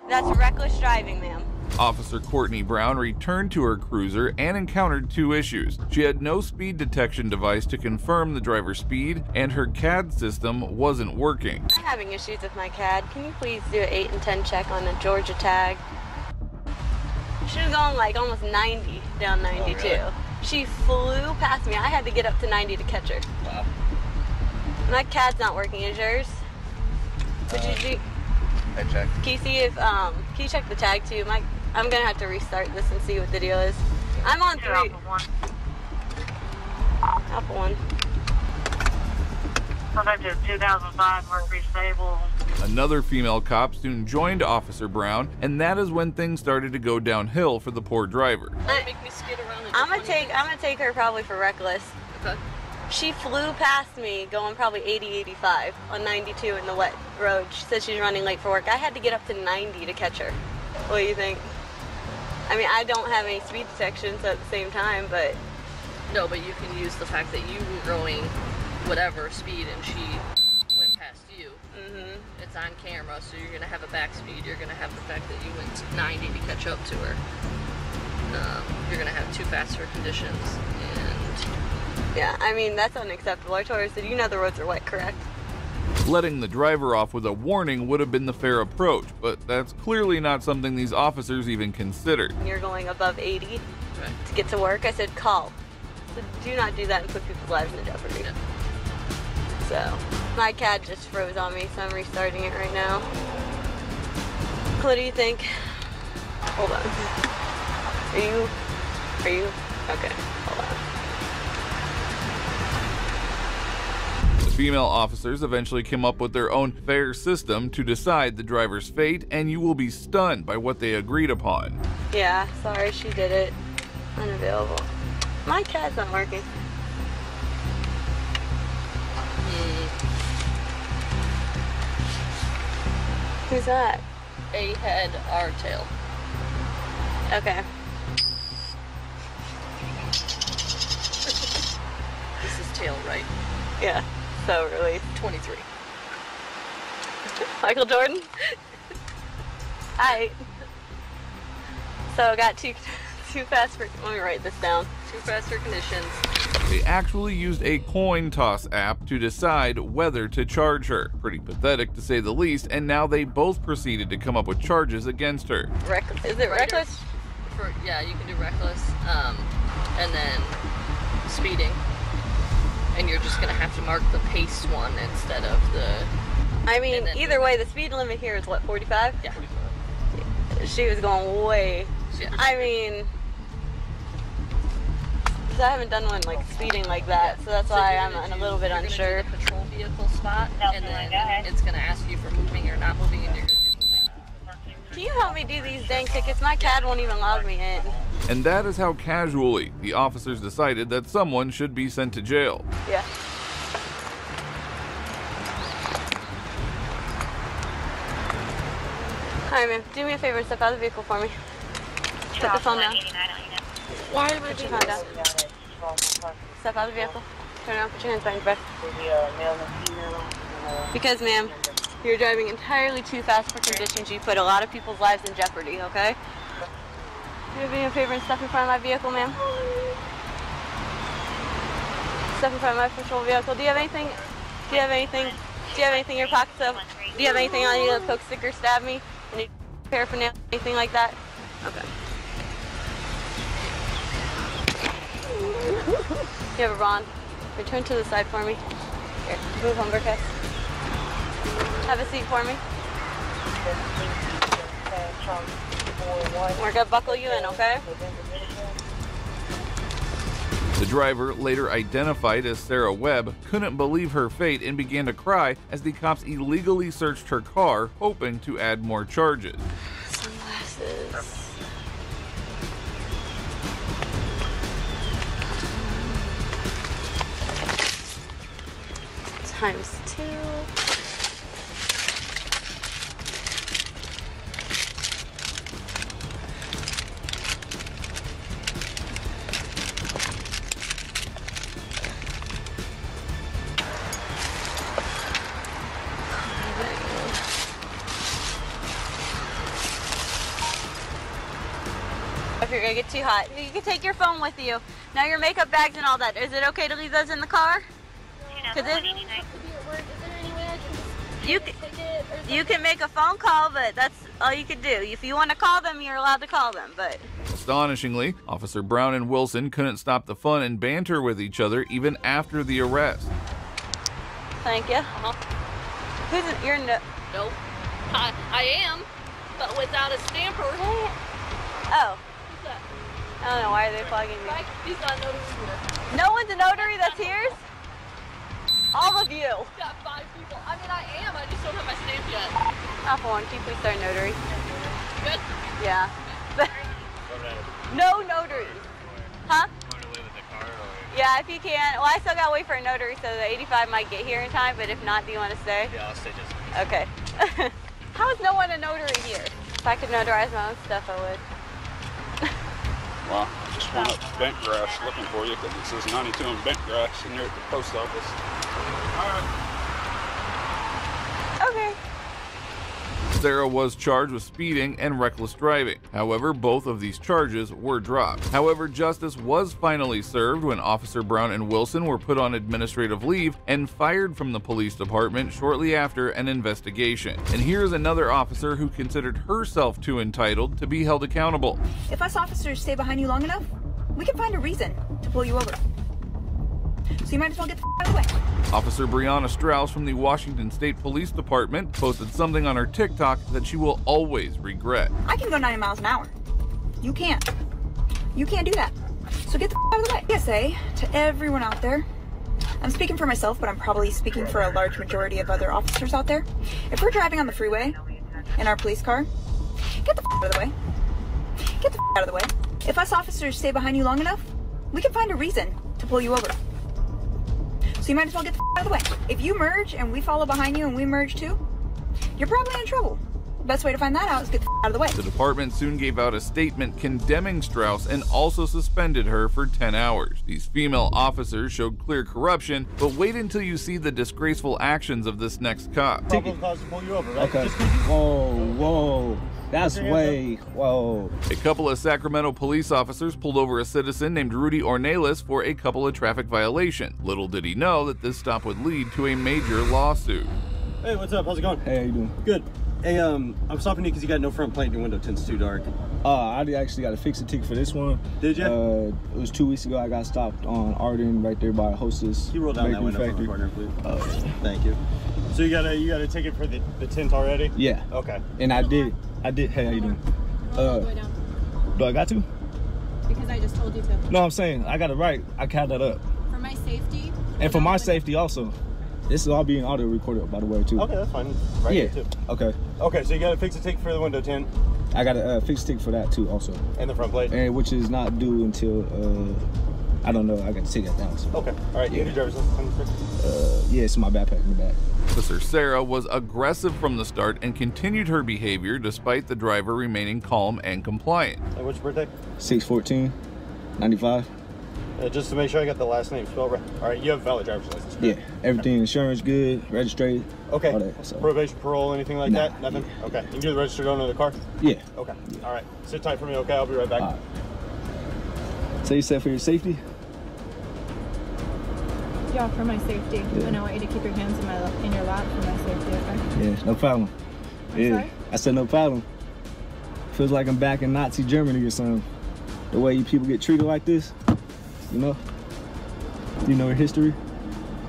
That's reckless driving, ma'am. Officer Courtney Brown returned to her cruiser and encountered 2 issues. She had no speed detection device to confirm the driver's speed, and her CAD system wasn't working. I'm having issues with my CAD. Can you please do an 8 and 10 check on the Georgia tag? She was going like almost 90 down 92. Oh, really? She flew past me. I had to get up to 90 to catch her. Wow. My CAD's not working. Is yours? Would you do? I checked. Can you see if can you check the tag too? I'm gonna have to restart this and see what the deal is. I'm on 3. Apple one. Contact is 2005 Mercury Stable. Another female cop soon joined Officer Brown, and that is when things started to go downhill for the poor driver. Make me skid around. I'm gonna take her probably for reckless. Okay. She flew past me going probably 80, 85 on 92 in the wet road. She said she's running late for work. I had to get up to 90 to catch her. What do you think? I mean, I don't have any speed detection, so at the same time, but... No, but you can use the fact that you were going whatever speed and she went past you. Mm-hmm. It's on camera, so you're going to have a back speed. You're going to have the fact that you went 90 to catch up to her. You're going to have 2 faster conditions, and... Yeah, I mean, that's unacceptable. I told her, I said, you know the roads are wet, correct? Letting the driver off with a warning would have been the fair approach, but that's clearly not something these officers even considered. You're going above 80 to get to work. I said, call. So do not do that and put people's lives in jeopardy. Yeah. So, my CAD just froze on me, so I'm restarting it right now. What do you think? Hold on. Are you? Okay, hold on. Female officers eventually came up with their own fair system to decide the driver's fate, and you will be stunned by what they agreed upon. Yeah, sorry, she did it. Unavailable. My CAD's not working. Who's that? A head, R tail. Okay. This is tail right. Yeah. So really 23. Michael Jordan? Hi. So I got too fast for, let me write this down. 2 faster conditions. They actually used a coin toss app to decide whether to charge her. Pretty pathetic to say the least, and now they both proceeded to come up with charges against her. Reckless. Is it reckless? Yeah, you can do reckless, and then speeding. And you're just gonna have to mark the pace one instead of the... I mean, either way, the speed limit here is what, 45? Yeah. She was going way... Yeah. I mean... Because I haven't done one like speeding like that, so that's why I'm a little bit unsure. You're gonna do the patrol vehicle spot, and then it's gonna ask you for moving or not moving, and you're gonna do moving. Can you help me do these dang tickets? My CAD won't even log me in. And that is how casually the officers decided that someone should be sent to jail. Yeah. Hi, ma'am. Do me a favor and step out of the vehicle for me. Put the phone down. Why am I Put your phone down. Step out of the vehicle. Turn around, put your hands behind your back. Because, ma'am, you're driving entirely too fast for conditions. You put a lot of people's lives in jeopardy, okay? You do me a favor and step in front of my vehicle, ma'am. Step in front of my patrol vehicle. Do you have anything? Do you have anything? Do you have anything in your pockets? Do you have anything on you to poke, stick, or stab me? Any paraphernalia, anything like that? Okay. You have a bond. Return to the side for me. Here, move on, Burkess. Have a seat for me. We're gonna buckle you in, okay? The driver, later identified as Sarah Webb, couldn't believe her fate and began to cry as the cops illegally searched her car, hoping to add more charges. Sunglasses. Times 2. If you're gonna get too hot, you can take your phone with you. Now your makeup bags and all that. Is it okay to leave those in the car? You can make a phone call, but that's all you can do. If you want to call them, you're allowed to call them, but... Astonishingly, Officer Brown and Wilson couldn't stop the fun and banter with each other even after the arrest. Thank you. Who's it? You're no... Nope. I am, but without a stamper. Oh. Who's that? I don't know, why are they plugging me? He's not a notary here. No one's a notary that's here? All of you. Got 5 people. I mean, I am. I just don't have my stamp yet. Alpha 1, can you please start notary? Good? Yeah. No notaries. Huh? Yeah, if you can. Well, I still gotta wait for a notary, so the 85 might get here in time, but if not, do you want to stay? Yeah, I'll stay just. Okay. How is no one a notary here? If I could notarize my own stuff, I would. Well, I just went up to Bentgrass looking for you because it says 92 in Bentgrass and you're at the post office. All right. Okay. Sarah was charged with speeding and reckless driving. However, both of these charges were dropped. However, justice was finally served when Officer Brown and Wilson were put on administrative leave and fired from the police department shortly after an investigation. And here's another officer who considered herself too entitled to be held accountable. If us officers stay behind you long enough, we can find a reason to pull you over. So you might as well get the out of the way. Officer Brianna Strauss from the Washington State Police Department posted something on her TikTok that she will always regret. I can go 90 miles an hour. You can't. You can't do that. So get the out of the way. PSA to everyone out there. I'm speaking for myself, but I'm probably speaking for a large majority of other officers out there. If we're driving on the freeway in our police car, get the out of the way. Get the out of the way. If us officers stay behind you long enough, we can find a reason to pull you over. So you might as well get the out of the way. If you merge and we follow behind you and we merge too, you're probably in trouble. The best way to find that out is get the out of the way. The department soon gave out a statement condemning Strauss and also suspended her for 10 hours. These female officers showed clear corruption, but wait until you see the disgraceful actions of this next cop. Probable cause to pull you over, right? Okay. Whoa. That's way, whoa. A couple of Sacramento police officers pulled over a citizen named Rudy Ornelas for a couple of traffic violations. Little did he know that this stop would lead to a major lawsuit. Hey, what's up? How's it going? Hey, how you doing? Good. Hey, I'm stopping you because you got no front plate and your window tints too dark. I actually got a fix-it ticket for this one. Did you? It was 2 weeks ago. I got stopped on Arden right there by Hostess. Can you roll down that window for my partner, please? Thank you. So you got a ticket for the tint already? Yeah. Okay. And I did. Hey, how you doing? Do I got to? Because I just told you to. No, I'm saying I got it right. I count that up. For my safety. And for my safety also. This is all being audio recorded, by the way, too. Okay, that's fine. Right yeah. here, too. Okay. Okay, so you got to fix a ticket for the window tint. I got a fixed ticket for that too, also. And the front plate. And which is not due until I don't know. I got to take that down. So. Okay. All right. You have your driver's license? Yeah, it's in my backpack in the back. Officer Sarah was aggressive from the start and continued her behavior despite the driver remaining calm and compliant. And what's your birthday? 6/14/95. Just to make sure I got the last name spelled right. All right, you have a valid driver's license. Yeah, everything, insurance good, registered. Okay. All that, so. Probation, parole, anything like that? Nothing? Yeah. Okay. You can do the registered owner of the car? Yeah. Okay. All right. Sit tight for me, okay? I'll be right back. So you said for your safety? Yeah, for my safety. Yeah. And I want you to keep your hands in your lap for my safety, okay? Yeah, no problem. Yeah, sorry? I said no problem. Feels like I'm back in Nazi Germany or something. The way you people get treated like this, you know? You know your history?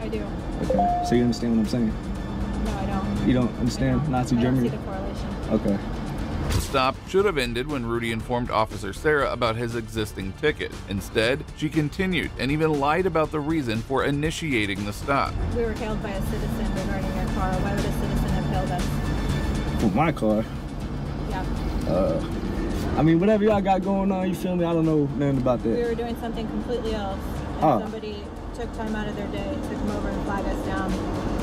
I do. Okay, so you understand what I'm saying? No, I don't. You don't understand Nazi Germany? I don't see the correlation. Okay. The stop should have ended when Rudy informed Officer Sarah about his existing ticket. Instead, she continued and even lied about the reason for initiating the stop. We were hailed by a citizen regarding your car. Why would a citizen have hailed us? For my car? Yeah. I mean, whatever y'all got going on, you feel me? I don't know nothing about that. We were doing something completely else. And somebody took time out of their day, took them over and flagged us down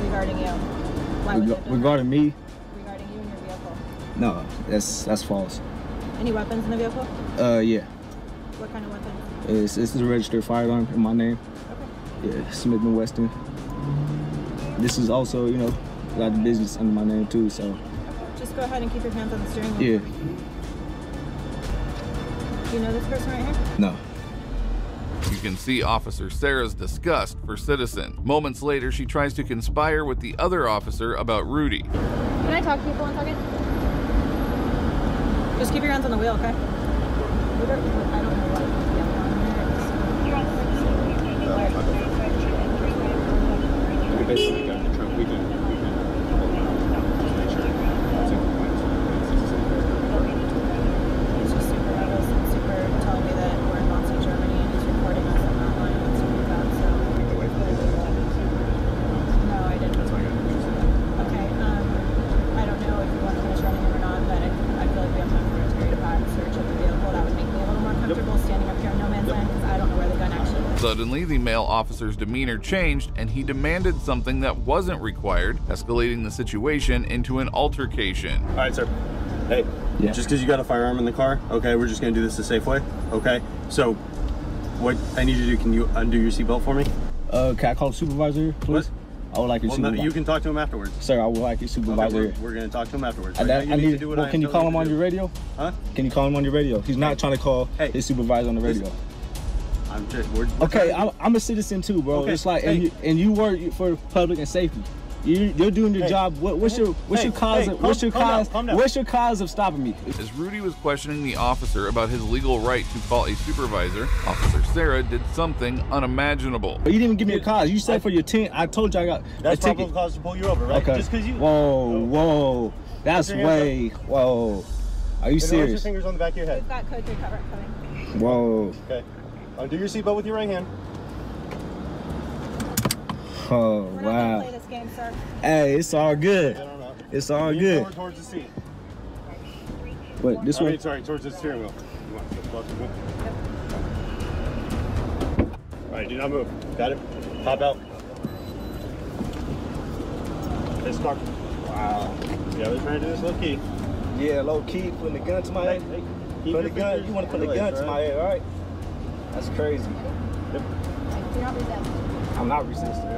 regarding you. Why would that Regarding me? Regarding you and your vehicle. No, that's false. Any weapons in the vehicle? Yeah. What kind of weapons? It's a registered firearm in my name. Okay. Yeah, Smith & Wesson. This is also, you know, got the business under my name too, so. Just go ahead and keep your hands on the steering wheel. Yeah. Do you know this person right here? No. You can see Officer Sarah's disgust for Citizen. Moments later, she tries to conspire with the other officer about Rudy. Can I talk to you for 1 second? Just keep your hands on the wheel, okay? I don't know what. Basically got in the trunk. We can just make sure it's in compliance. It's just super nervous and super telling me that we're in Nazi Germany and he's recording us on that line and stuff like that, so. No, I didn't. Okay, I don't know if you want to finish running him or not, but I feel like we have time for a Terry search of the vehicle. That would make me a little more comfortable standing up here in no man's land because I don't know where the gun actually is. Suddenly, the male officer's demeanor changed and he demanded something that wasn't required, escalating the situation into an altercation. All right, sir. Hey, just because you got a firearm in the car, okay, we're just going to do this the safe way, okay? So, what I need you to do, can you undo your seatbelt for me? Can I call the supervisor here, please? What? I would like your supervisor. No, you can talk to him afterwards. Sir, I would like your supervisor here. We're going to talk to him afterwards. Can you call him on your radio? Huh? Can you call him on your radio? He's not trying to call his supervisor on the radio. I'm a citizen too, bro. Okay, it's like, and you work for public and safety. You're doing your job. What's your cause of stopping me? As Rudy was questioning the officer about his legal right to call a supervisor, Officer Sarah did something unimaginable. But you didn't even give me a cause. You said for your tent. I told you I got That's a ticket. probable cause to pull you over, right? Okay. Just because you. Whoa. That's way. Whoa. Are you serious? Your fingers on the back of your head. We've got code 3 cover coming. Whoa. Okay. Undo your seatbelt with your right hand. Oh, We're not wow. gonna play this game, sir. Hey, it's all good. It's all Lean good. forward towards the seat. Wait, this way? Sorry, towards the steering wheel. You want to flip the wheel? All right, do not move. Got it? Pop out. This car. Wow. Yeah, we're trying to do this low key. Yeah, low key, putting the gun to my head. Put the gun. You want to put the gun to my head, all right? That's crazy. Yep. You're not resisting. I'm not resisting.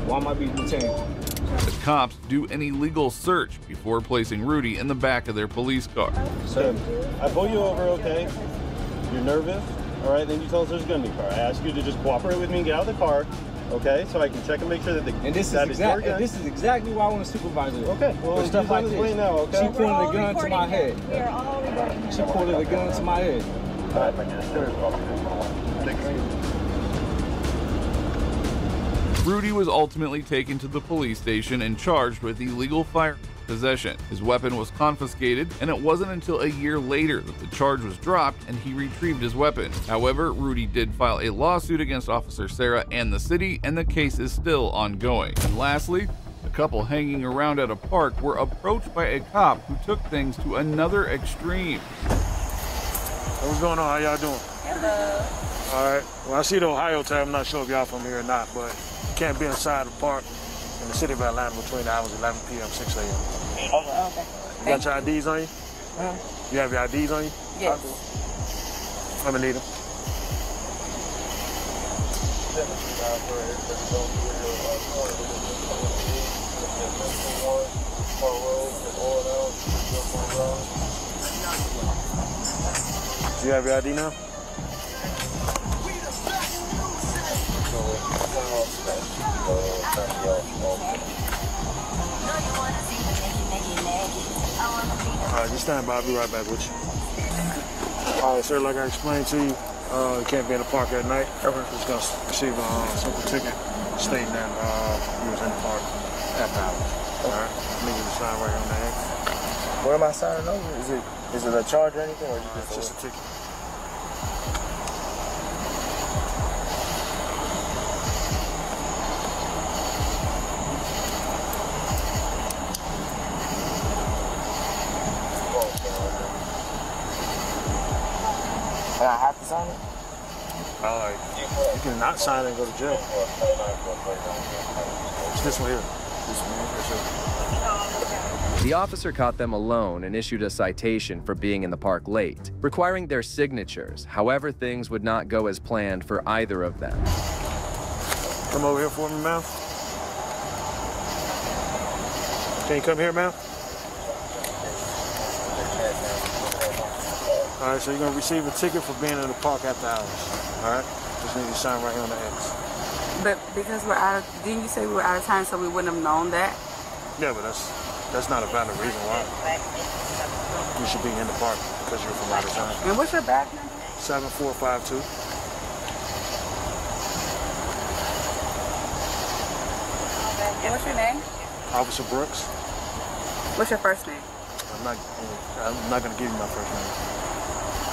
Why am I being detained? The cops do an illegal search before placing Rudy in the back of their police car. So, I pull you over, okay? You're nervous, all right? Then you tell us there's a gun in your car. I ask you to just cooperate with me and get out of the car, okay? So I can check and make sure that the this is exactly why I want a supervisor. Okay, well, for stuff like this. Now, okay? She pulling the gun to my head. We are all recording. She pulling the gun to my head. All right, Rudy was ultimately taken to the police station and charged with illegal firearm possession. His weapon was confiscated, and it wasn't until a year later that the charge was dropped and he retrieved his weapon. However, Rudy did file a lawsuit against Officer Sarah and the city, and the case is still ongoing. And lastly, a couple hanging around at a park were approached by a cop who took things to another extreme. What's going on? How y'all doing? Hello. All right. Well, I see the Ohio tag. I'm not sure if y'all from here or not, but you can't be inside the park in the city of Atlanta between the hours 11 p.m. 6 a.m. Okay. You got your IDs on you? You have your IDs on you? Yes. I'm gonna need them. Do you have your ID now? Alright, just stand by. I'll be right back with you. Alright, sir, like I explained to you, you can't be in the park at night. Just gonna receive a simple ticket stating that you was in the park after hours. Alright, I need you to sign right on that. What am I signing over? Is it a charge or anything, or is it just a ticket? And I have to sign it? You can not sign it and go to jail. It's this one here. This one here, sir. The officer caught them alone and issued a citation for being in the park late, requiring their signatures. However, things would not go as planned for either of them. Come over here for me, ma'am. Can you come here, ma'am? All right, so you're gonna receive a ticket for being in the park after hours. All right, just need you to sign right here on the X. But because we're out of, didn't you say we were out of time, so we wouldn't have known that? Yeah, but that's not a valid reason why you should be in the park because you're from out of town. And what's your badge number? 7452. And what's your name? Officer Brooks. What's your first name? I'm not gonna give you my first name.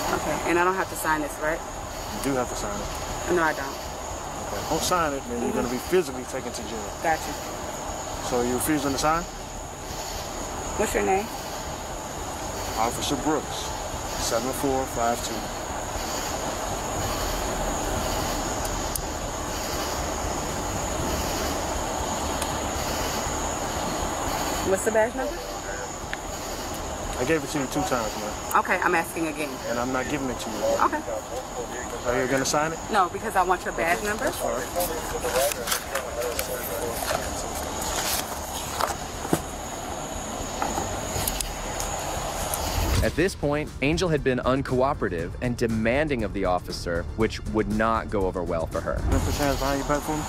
Okay, and I don't have to sign this, right? You do have to sign it. No, I don't. Okay. Don't sign it, then you're gonna be physically taken to jail. Gotcha. So you refusing to sign? What's your name? Officer Brooks, 7452. What's the badge number? I gave it to you 2 times, man. Okay, I'm asking again. And I'm not giving it to you. Okay. Are you gonna sign it? No, because I want your badge number. That's fine. At this point, Angel had been uncooperative and demanding of the officer, which would not go over well for her. Can you put your hands behind your back for me?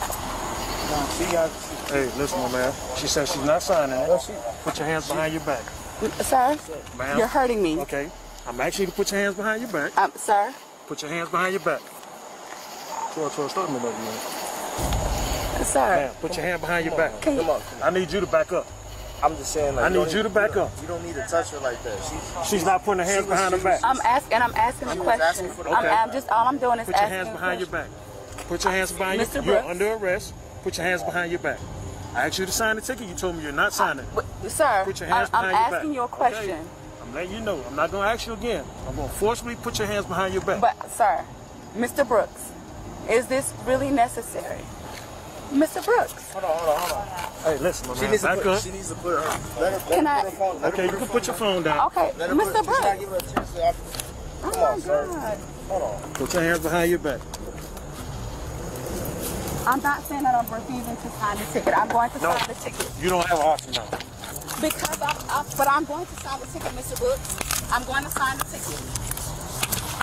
No, she got. Hey, listen, my man. She said she's not signing it. Put your hands behind your back. Sir, ma'am. You're hurting me. Okay, I'm asking you to put your hands behind your back. Sir? Put your hands behind your back. 12, start me over here. Sir. Ma'am, put your hand behind your back. Come on. I need you to back up. I'm just saying, I need you to back up. You don't need to touch her like that. She's not putting her hands behind her back. I'm asking a question. All I'm doing is Put your asking hands behind your back. Put your hands behind your back. You're under arrest. Put your hands behind your back. I asked you to sign the ticket. You told me you're not signing. Sir, put your hands behind I'm your back. asking you a question. Okay. I'm letting you know. I'm not going to ask you again. I'm going to forcibly put your hands behind your back. But, sir, Mr. Brooks, is this really necessary? Mr. Brooks. Hold on. Hey, listen, my man. Back up. She needs to put her. Let her put her phone down. Okay, you can put your phone down. Okay, Mr. Brooks. Oh my God. Hold on. Put your hands behind your back. I'm not saying that I'm refusing to sign the ticket. I'm going to sign the ticket. You don't have an option now. Because but I'm going to sign the ticket, Mr. Brooks. I'm going to sign the ticket.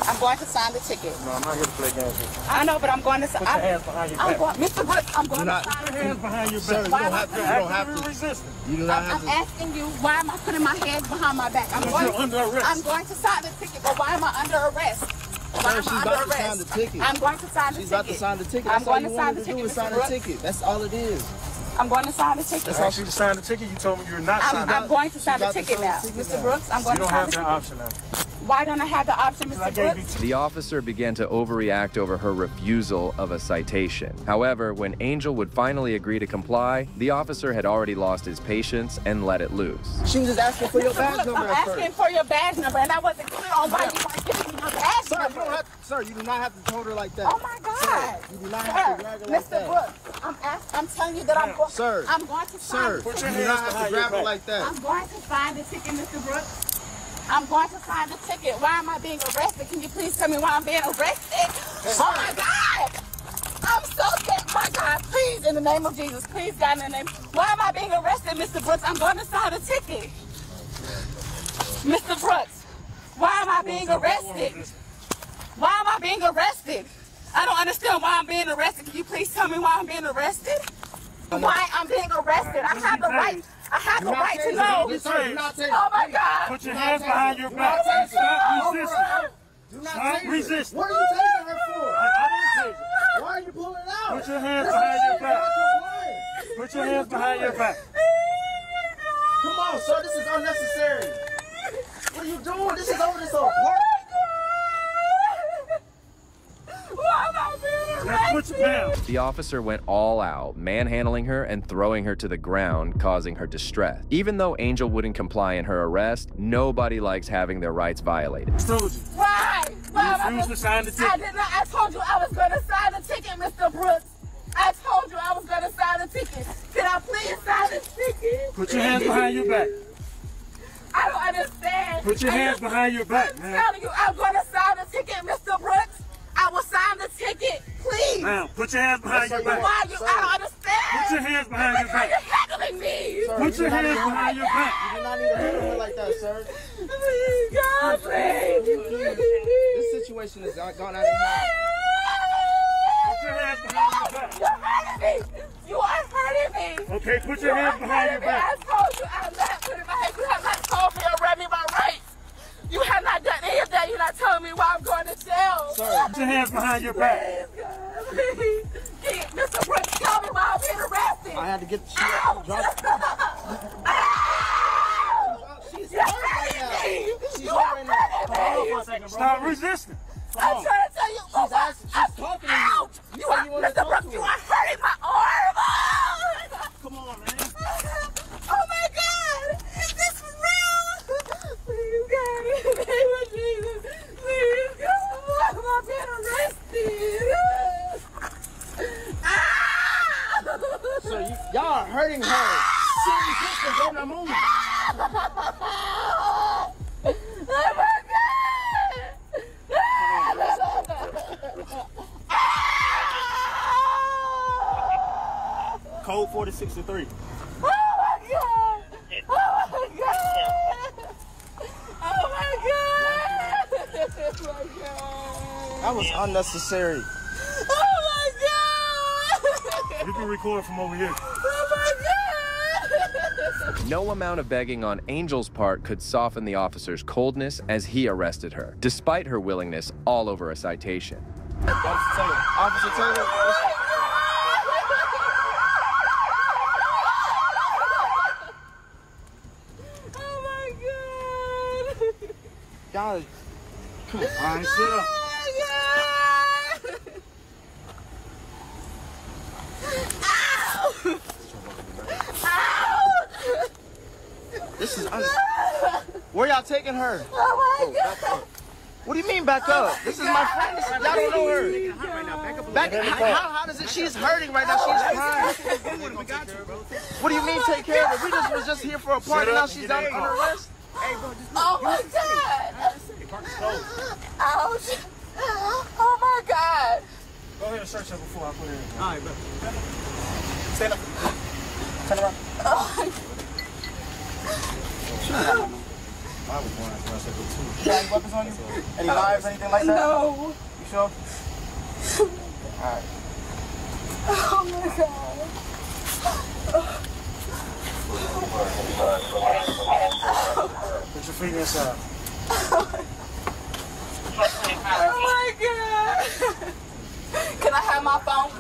I'm going to sign the ticket. No, I'm not here to play games with you. I know, but I'm going to sign. Put your hands behind your back. Mr. Brooks, I'm going to sign Put your hands behind your back. You don't have to resist. You do not have I'm asking you, why am I putting my hands behind my back? Because you're under arrest. I'm going to sign the ticket, but why am I under arrest? Why am I under arrest? Sign the ticket. I'm going to sign the ticket. She's about to sign the ticket. I'm going to sign the ticket. ticket, Sign Mr. the Brooks. ticket. That's all it is. I'm going to sign the ticket. That's all she signed the ticket. You told me you're not signing it. I'm going to sign the ticket now. Mr. Brooks, I'm going to sign the ticket. You don't have that option now. Why don't I have the option, Mr. Brooks? The officer began to overreact over her refusal of a citation. However, when Angel would finally agree to comply, the officer had already lost his patience and let it loose. She was just asking for your badge number I'm at first. asking for your badge number, and I wasn't clear on why you weren't giving me your badge number. Sir, you do not have to hold her like that. Oh my God. Sir, you do not have to drag her like Mr. that. Brooks, I'm telling you that I'm going. Sir. I'm going to sign the Sir, ticket. you do not have to grab it like that. I'm going to sign the ticket, Mr. Brooks. I'm going to sign the ticket. Why am I being arrested? Can you please tell me why I'm being arrested? Oh my God! I'm so scared. My God, please, in the name of Jesus, please, God, in the name. Why am I being arrested, Mr. Brooks? I'm going to sign the ticket. Mr. Brooks, why am I being arrested? Why am I being arrested? I don't understand why I'm being arrested. Can you please tell me why I'm being arrested? Why I'm being arrested? I have the right. I have the right to know. Oh my God! Put your hands behind your back. Stop resisting. Stop resisting. What are you taking her for? I didn't take it. Why are you pulling it out? Put your hands behind your back. Put your hands behind your back. Come on, sir. This is unnecessary. What are you doing? This is over this whole park. Why am I being arrested? The officer went all out, manhandling her and throwing her to the ground, causing her distress. Even though Angel wouldn't comply in her arrest, nobody likes having their rights violated. Why? You refused to sign the ticket. I did not. I told you I was going to sign the ticket, Mr. Brooks. I told you I was going to sign the ticket. Can I please sign the ticket? Put your hands behind your back. I don't understand. Put your hands behind your back, man. I'm telling you, I'm going to sign the ticket, Mr. Brooks. I will sign the ticket, please. Now, put your hands behind your back. Why you? I don't understand. Put your hands behind your back. You're heckling me. Put your hands behind your back. You do not need to handle her like that, sir. Please, God, please. This situation has gone out of hand. Put your hands behind your back. You're hurting me. You are hurting me. Okay, put your hands behind your back. I told you I'm not putting my hands. You have not told me or read me my rights. You have not done any of that. You're not telling me why I'm going to jail. Sir, put your hands behind your back. Please, God, please. Mr. Brooks, tell me why I'm being arrested. I had to get the shit out. She's hurt right now. She's hurt right now. Hold on for a second, bro. Stop resisting. I'm trying to tell you. She's talking to you. You are, Mr. Brooks, you are hurting my arm. Come on, man. Oh my God. Is this real? Please, God, in the name of Jesus. Please, God, why am I being arrested? So y'all are hurting her. She's resisting, go now move. Oh my God! Code 4063. Oh my God! Oh my God! Oh my God! Oh my God! That was unnecessary. Oh my God! You can record from over here. Oh my God! No amount of begging on Angel's part could soften the officer's coldness as he arrested her, despite her willingness all over a citation. Officer Taylor. Oh my God! Y'all, come on. All right, sit up. This is where y'all taking her? Oh my God! What do you mean back up? This is my friend. Y'all don't know her. How does it? She's hurting right now. She's crying. What do you mean take care of her? We was just here for a party. Now she's under arrest. Oh my God! Ouch! Oh my God! Go ahead and search her before I put her in. All right, bro. Stand up. Turn around. Oh. I was born after I said go too. You got any weapons on you? Any knives, anything like that? No. You sure? Alright. Oh my God. Put your feet inside. Oh my God. Can I have my phone?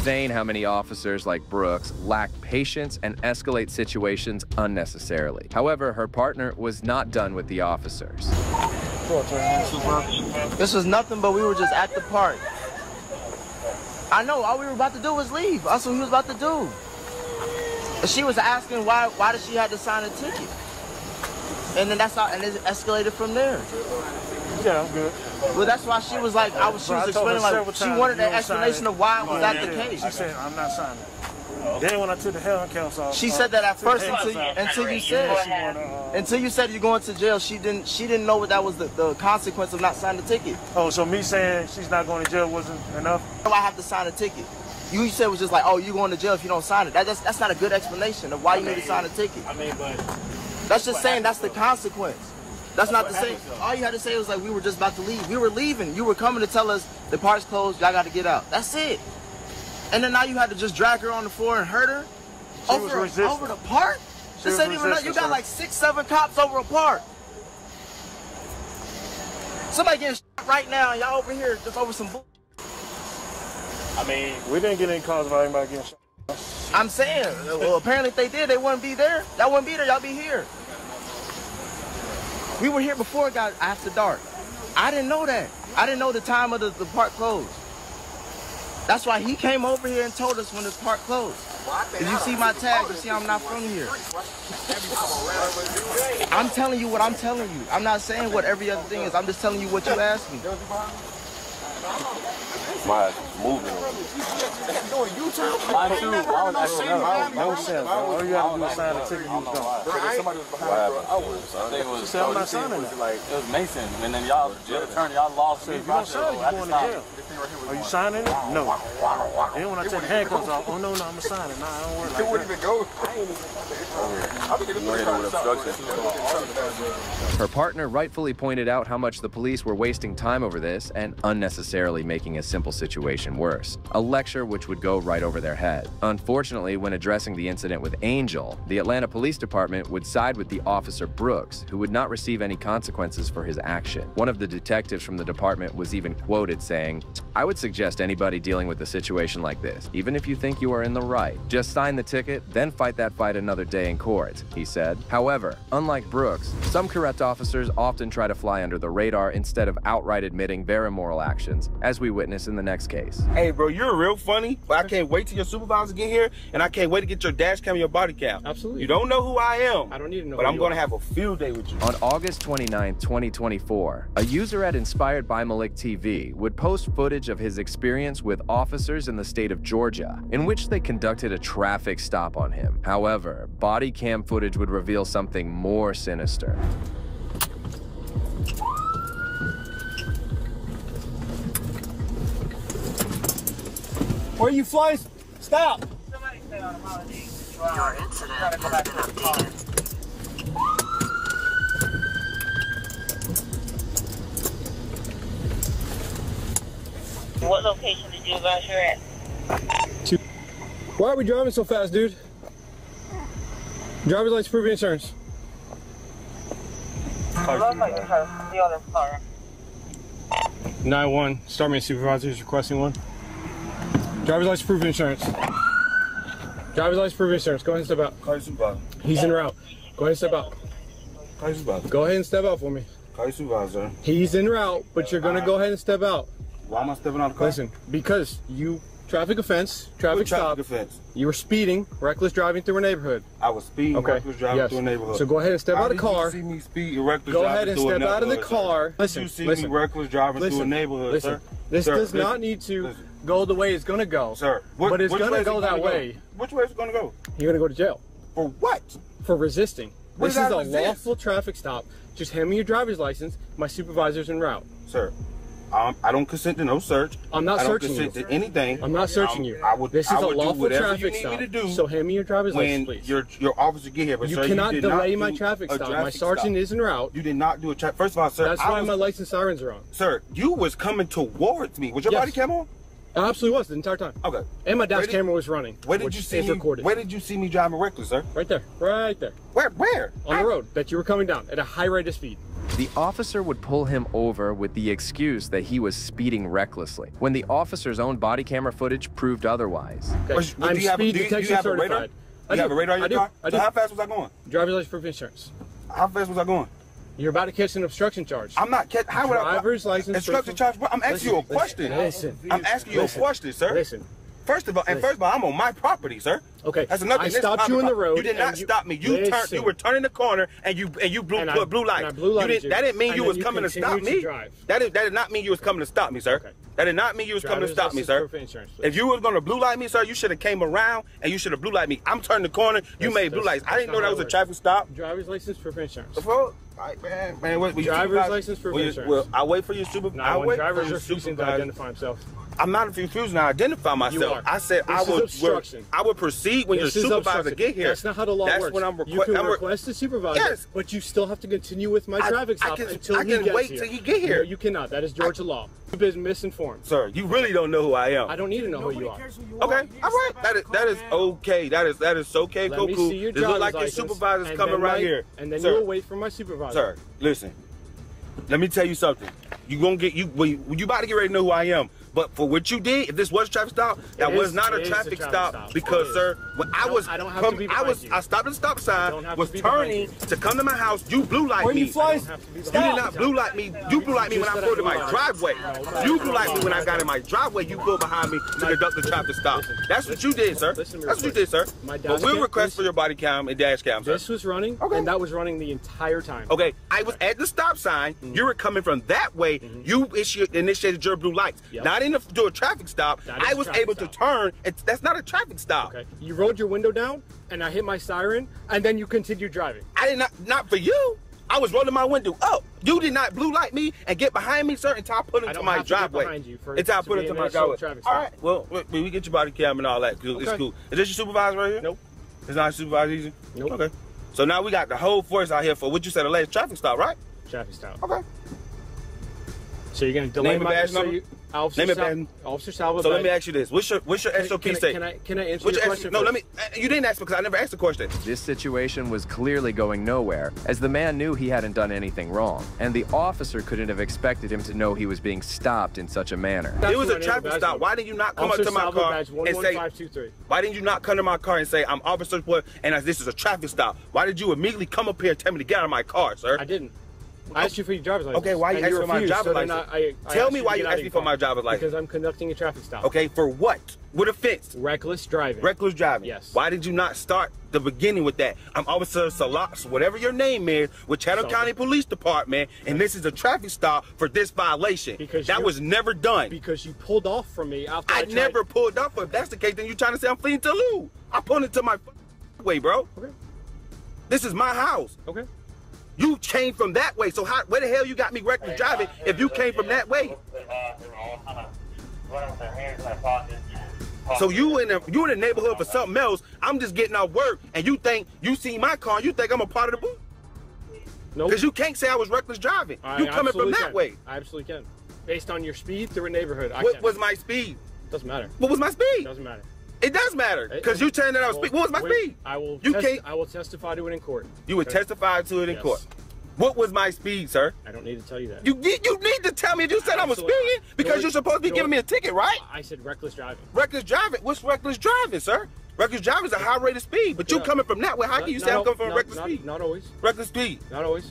Vain how many officers like Brooks lack patience and escalate situations unnecessarily. However, her partner was not done with the officers. This was nothing, but we were just at the park. I know, all we were about to do was leave. That's what he was about to do. She was asking why did she have to sign a ticket, and then that's how, and it escalated from there. Yeah, I'm good. Well, that's why she was like, she was explaining like she wanted an explanation of why was that the case. She said, I'm not signing. Then when I took the Helen Council off, she said that at first until you said you're going to jail. She didn't know what that was the consequence of not signing the ticket. Oh, so me saying she's not going to jail wasn't enough? I have to sign a ticket. You said it was just like, oh, you're going to jail if you don't sign it. That's not a good explanation of why you need to sign a ticket. I mean, but that's just saying that's the consequence. That's not the same. All you had to say was like, we were just about to leave. We were leaving. You were coming to tell us the park's closed. Y'all got to get out. That's it. And then now you had to just drag her on the floor and hurt her over the park. This ain't even. You got like 6, 7 cops over a park. Somebody getting shot right now. Y'all over here just over some bull. I mean, we didn't get any calls about anybody getting shot. I'm saying, well, apparently if they did, they wouldn't be there. Y'all wouldn't be there. Y'all be here. We were here before it got after dark. I didn't know that. I didn't know the time of the park closed. That's why he came over here and told us when the park closed. If you see my tag, you see I'm not from here. I'm telling you what I'm telling you. I'm not saying what every other thing is. I'm just telling you what you asked me. My movement. Mine too. No sense. All you gotta do is sign the ticket. You was gone. Somebody was behind me. She said, I'm not signing it. It was Mason, and then y'all, jail attorney, y'all lost me. If you don't sign it, you're going to jail. Are you signing it? No. Then when I take the handcuffs off, oh no, I'm gonna sign it. Nah, I don't work like that. It wouldn't even go. Her partner rightfully pointed out how much the police were wasting time over this and unnecessarily making a simple situation worse. A lecture which would go right over their head. Unfortunately, when addressing the incident with Angel, the Atlanta Police Department would side with the officer Brooks, who would not receive any consequences for his action. One of the detectives from the department was even quoted saying, "I would suggest anybody dealing with a situation like this, even if you think you are in the right, just sign the ticket, then fight that fight another day in court," he said. However, unlike Brooks, some correct officers often try to fly under the radar instead of outright admitting their immoral actions, as we witness in the next case. Hey bro, you're real funny, but I can't wait till your supervisor get here, and I can't wait to get your dash cam and your body cam. Absolutely. You don't know who I am. I don't need to know. But I'm gonna have a field day with you. On August 29, 2024, a user at Inspired by Malik TV would post footage of his experience with officers in the state of Georgia, in which they conducted a traffic stop on him. However, body cam footage would reveal something more sinister. Where are you flying? Stop! Your incident has been updated. What location did you advise you're at? Why are we driving so fast, dude? Driver's license, proof of insurance. Looks like you're trying to steal this car. 9-1, Starman Supervisor is requesting one. Driver's license, proof of insurance. Driver's license, proof of insurance. Go ahead and step out. Call your supervisor. He's en route. Go ahead and step out. Call your supervisor. Go ahead and step out for me. Call your supervisor. He's en route, but you're gonna go ahead and step out. Why am I stepping out of the car? Listen, because you traffic offense, traffic stop. Offense? You were speeding, reckless driving through a neighborhood. I was speeding, reckless driving through a neighborhood. So go ahead and step out of the car. How did you see me speeding, reckless go driving ahead and through a step out of the neighborhood, car. sir? Listen, You see listen. me reckless driving through a neighborhood, listen. sir? This Sir, does not listen. need to Listen. go the way it's gonna go. Sir, but it's which gonna way is go it that gonna way. Go? Which way is it gonna go? You're gonna go to jail. For what? For resisting. What This did is I a resist? lawful traffic stop. Just hand me your driver's license. My supervisor's en route. Sir, I don't consent to no search. I'm not searching you. I don't consent to anything. I'm not searching you. This is a lawful traffic stop. So hand me your driver's license, please. When your officer get here, but you sir, cannot you did delay not my do traffic a stop. My sergeant is en route. You did not do a traffic. First of all, sir, that's why my license sirens are on. Sir, you was coming towards me. Was your body cam on? I absolutely was the entire time. Okay. And my dash camera was running. Where did you see me? Recorded. Where did you see me driving reckless, sir? Right there. Right there. Where? On the road that you were coming down at a high rate of speed. The officer would pull him over with the excuse that he was speeding recklessly, when the officer's own body camera footage proved otherwise. Okay. I'm speed detection certified. You have a radar in your car? I do. So how fast was I going? Driver's license, proof of insurance. How fast was I going? You're about to catch an obstruction charge. I'm not catching. How would I? Driver's license. Obstruction charge? I'm asking you a question. Listen. I'm asking you a question, sir. Listen. First of all, I'm on my property, sir. Okay. That's another I thing. stopped you in the road. You did not stop me. You were turning the corner and you blew light. I blue lighted you. That didn't mean you was coming to stop me. That did not mean you was coming to stop me, sir. Okay. That did not mean you was coming to stop me, sir. If you was going to blue light me, sir, you should have came around and you should have blue light me. I'm turning the corner. You made blue lights. I didn't know that was a traffic stop. Driver's license, proof of insurance. Man, what? Driver's license, proof of insurance. Well, I wait for your supervisor. No, when driver's refusing to identify himself. I'm not refusing to identify myself. You are. I said I would proceed when your supervisor get here. That's not how the law works. When I'm you can request a supervisor, but you still have to continue with my traffic stop until he gets here. I can wait till he get here. No, you cannot. That is Georgia law. You've been misinformed. Sir, you really don't know who I am. I don't need to know who you are. Okay, all right. That is okay. That is okay. Let me see your This look like your supervisor's coming right here. And then you'll wait for my supervisor. Sir, listen. Let me tell you something. You about to get ready to know who I am. But for what you did, if this was a traffic stop, that was not a traffic stop because, sir, when I stopped at the stop sign, was turning to come to my house, you blue light me. You did not blue light me. You blue light me when I pulled in my driveway. You blue light me when I got in my driveway. You pulled behind me to conduct the traffic stop. That's what you did, sir. That's what you did, sir. But we'll request for your body cam and dash cam, sir. This was running, and that was running the entire time. Okay, I was at the stop sign. You were coming from that way. You initiated your blue lights. Not in do a traffic stop. I was able to turn. That's not a traffic stop. Okay. You rolled your window down, and I hit my siren, and then you continued driving. I did not for you. I was rolling my window up. You did not blue light me and get behind me, sir, until I put into my driveway. Until I put into my driveway. All right. Well, we get your body cam and all that. It's cool. Is this your supervisor right here? Nope. It's not a supervisor either? Nope. Okay. So now we got the whole force out here for what you said, the last traffic stop, right? Traffic stop. Okay. So you're gonna delay my badge number? Officer Salva. So let me ask you this: What's your SOP say? Can I answer your question? No, you didn't ask because I never asked the question. This situation was clearly going nowhere, as the man knew he hadn't done anything wrong, and the officer couldn't have expected him to know he was being stopped in such a manner. It was a traffic stop. Why didn't you not come up to my car and say? Why didn't you not come to my car and say I'm Officer Boy and this is a traffic stop? Why did you immediately come up here and tell me to get out of my car, sir? I didn't. I asked you for your driver's license. Okay, why you asked for my driver's license? Tell me why you asked me for my driver's license. Because I'm conducting a traffic stop. Okay, for what? What offense? Reckless driving. Reckless driving. Yes. Why did you not start the beginning with that? I'm Officer Salas, whatever your name is, with Chatham County Police Department, and this is a traffic stop for this violation. Because that was never done. Because you pulled off from me after I never pulled off. If that's the case, then you're trying to say I'm fleeing to Lou. I pulled into my way, bro. Okay. This is my house. Okay. You came from that way, so where the hell you got me reckless driving if you came from that way? So you in the neighborhood for something else. I'm just getting off work, and you think you see my car, and you think I'm a part of the booth? No. Because you can't say I was reckless driving. You coming from that way? I absolutely can. Based on your speed through a neighborhood. What was my speed? Doesn't matter. What was my speed? Doesn't matter. It does matter, because you saying that I was speed. What was my speed? I will testify to it in court. You would testify to it in court. What was my speed, sir? I don't need to tell you that. You need to tell me if you said I was speeding, because you're supposed to be giving me a ticket, right? I said reckless driving. Reckless driving? What's reckless driving, sir? Reckless driving is a high rate of speed, but you coming from that way. How can you say I'm coming from reckless speed? Not always. Reckless speed. Not always.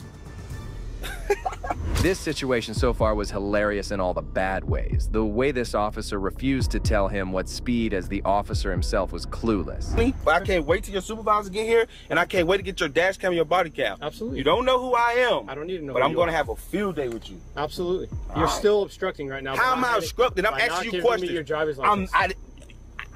This situation so far was hilarious in all the bad ways. The way this officer refused to tell him what speed, as the officer himself was clueless. I can't wait till your supervisor get here, and I can't wait to get your dash cam and your body cam. Absolutely. You don't know who I am. I don't need to know but I'm going to have a field day with you. Absolutely. You're still obstructing right now. How am I obstructing? I'm asking you questions. Your driver's license.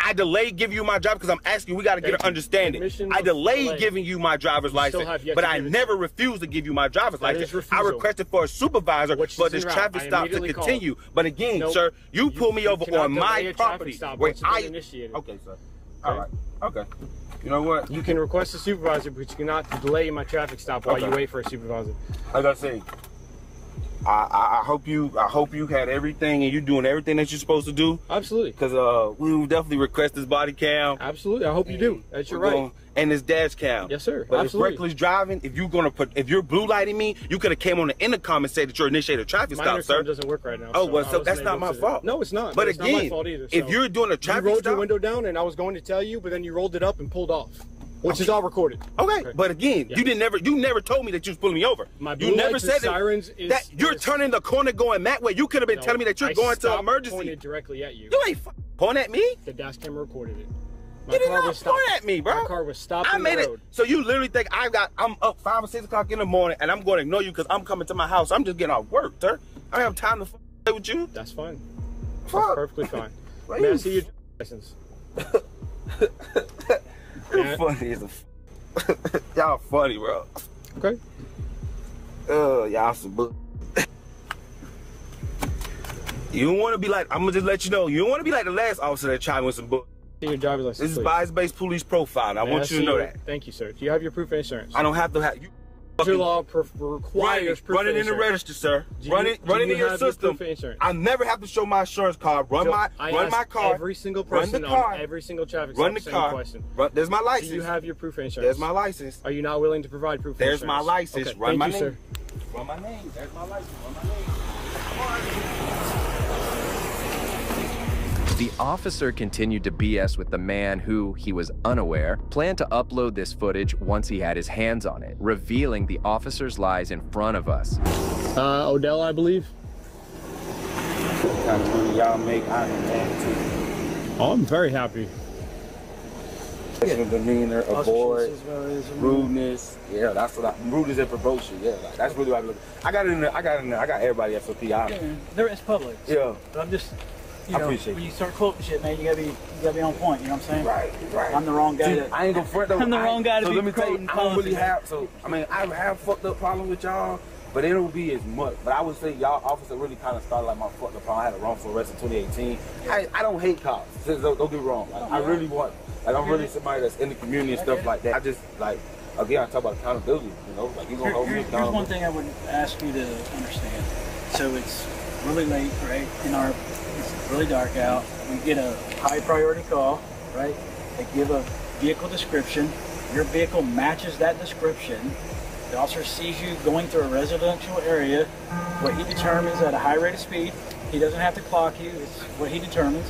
I delayed giving you my driver because I'm asking you. We got to get an understanding. I delayed giving you my driver's license, but I never refused to give you my driver's license. I requested for a supervisor for this traffic stop to continue. But again, sir, you pulled me over on my property where Okay, sir. All right. Okay. You know what? You can request a supervisor, but you cannot delay my traffic stop while you wait for a supervisor. Like I say, I hope you had everything and you're doing everything that you're supposed to do. Absolutely. Because we will definitely request this body cam. Absolutely. I hope you do. That's your right. And this dash cam. Yes, sir. But absolutely. It's reckless driving. If you're blue lighting me, you could have came on the intercom and said that you're initiated a traffic stop, sir. My intercom doesn't work right now. Oh, well, so that's not my fault. No, it's not. But it's again, not my fault either. If you're doing a traffic stop, you rolled your window down, and I was going to tell you, but then you rolled it up and pulled off. Which is all recorded. Okay, but again, you never told me that you was pulling me over. You never said that you're turning the corner going that way. You could have been telling me that you're going to emergency. Pointed directly at you. You ain't pointing at me. The dash camera recorded it. You did not point at me, bro. My car was stopped I in made the it. road. So you literally think I'm up 5 or 6 o'clock in the morning and I'm going to ignore you because I'm coming to my house. I'm just getting off work, sir. I don't have time to play with you. That's fine. Fuck. That's perfectly fine. May I see your license? You're funny as a y'all funny, bro. Okay. Y'all some bull. You don't want to be like, I'm gonna just let you know, you don't want to be like the last officer that tried with some bull. Your driver's license. This is please. bias-based police profile. I want you to know that. Thank you, sir. Do you have your proof of insurance? I don't have to have you. Your law requires proof run it of in the insurance. register, sir. Run it in your system. I never have to show my insurance card. Run my car. Every single person on every single traffic stop. Run the car. Question. There's my license. Do you have your proof of insurance? There's my license. Are you not willing to provide proof of insurance? There's my license. Okay. Run my name. Sir. Run my name. There's my license. Run my name. The officer continued to BS with the man who, he was unaware, planned to upload this footage once he had his hands on it, revealing the officer's lies in front of us. Odell, I believe. What kind of money y'all make? I am mad too. Oh, I'm very happy. Demeanor, avoid, rudeness. Yeah, that's what rudeness and promotion. Yeah, like, that's really what I look. I got everybody SOP. There is public. Yeah. But I'm just, I appreciate when you start quoting shit, man, you gotta be on point. You know what I'm saying? Right. I'm the wrong guy. Dude, I ain't gonna front though. I'm the wrong guy to so be let me tell you, quoting I don't really policies. have. So I mean, I have fucked up problem with y'all, but it don't be as much. But I would say y'all officer really kind of started like my fucked up problem. I had a wrongful arrest in 2018. I don't hate cops. Don't get me wrong. Like, I really want. Like I'm really somebody that's in the community and stuff like that. I just like. Again, I talk about accountability. You know, like you gonna hold me accountable. Here's one thing I would ask you to understand. So it's really late, right? It's really dark out. We get a high priority call, right? They give a vehicle description. Your vehicle matches that description. The officer sees you going through a residential area. What he determines at a high rate of speed. He doesn't have to clock you. It's what he determines,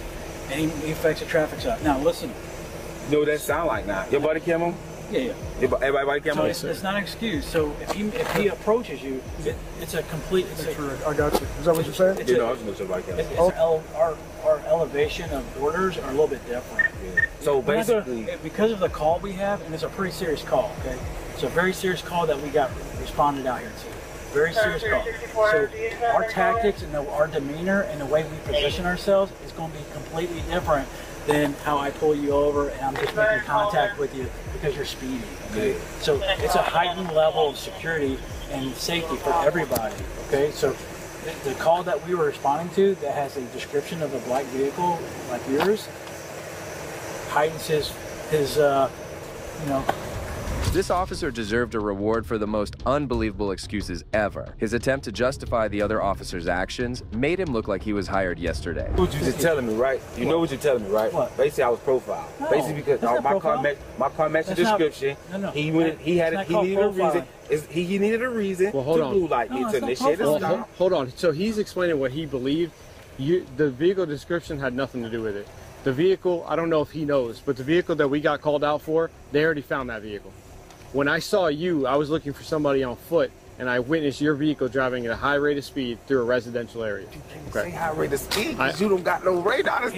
and he affects a traffic stop. Now listen. You know what that sound like now? Your body cam on? Yeah. Everybody cam on? So it's not an excuse. So if he approaches you, it's a complete. I got you. Is that what you're saying? I was gonna say body cam. Our elevation of orders are a little bit different. Yeah. So basically, because of the call we have, and it's a pretty serious call. Okay, it's a very serious call that we got responded out here to. Very serious call. So our tactics and our demeanor and the way we position ourselves is going to be completely different than how I pull you over and I'm just making contact with you because you're speeding. Okay, so it's a heightened level of security and safety for everybody. Okay, so the call that we were responding to that has a description of a black vehicle like yours heightens his you know. This officer deserved a reward for the most unbelievable excuses ever. His attempt to justify the other officer's actions made him look like he was hired yesterday. What you just telling me, right? You know what you're telling me, right? What? Basically, I was profiled. No, basically, because my car matched the description. He needed a reason. He needed a reason to blue light me to initiate a stop. Hold on. So he's explaining what he believed. The vehicle description had nothing to do with it. The vehicle, I don't know if he knows, but the vehicle that we got called out for, they already found that vehicle. When I saw you, I was looking for somebody on foot, and I witnessed your vehicle driving at a high rate of speed through a residential area. Say high rate of speed because you don't got no radar.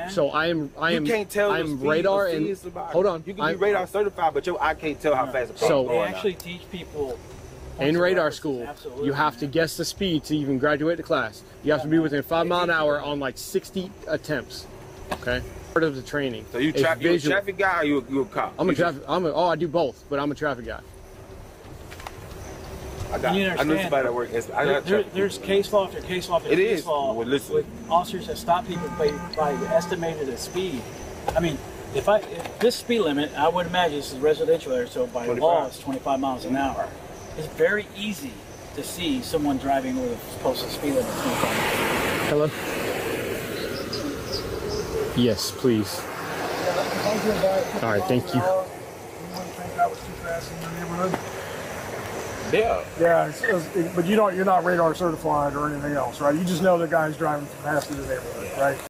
So I am. You can't tell I'm radar and hold on. You can be radar certified, but I can't tell how fast. They actually teach people. In radar school, you have to guess the speed to even graduate the class. You have to be within 5 miles an hour on like 60 attempts. Okay. Part of the training. So you a traffic guy or you a cop? I'm a traffic. I do both, but I'm a traffic guy. I know somebody that works. There's case law after case law after case law with officers that stop people by estimated speed. I mean, if this speed limit, I would imagine this is residential area, so by law it's 25 miles an hour. It's very easy to see someone driving with a supposed speed limit of 25 miles. Hello. Yes, please. All right, thank you. Yeah, but you're not radar certified or anything else, right? You just know the guy's driving fast in the neighborhood, right?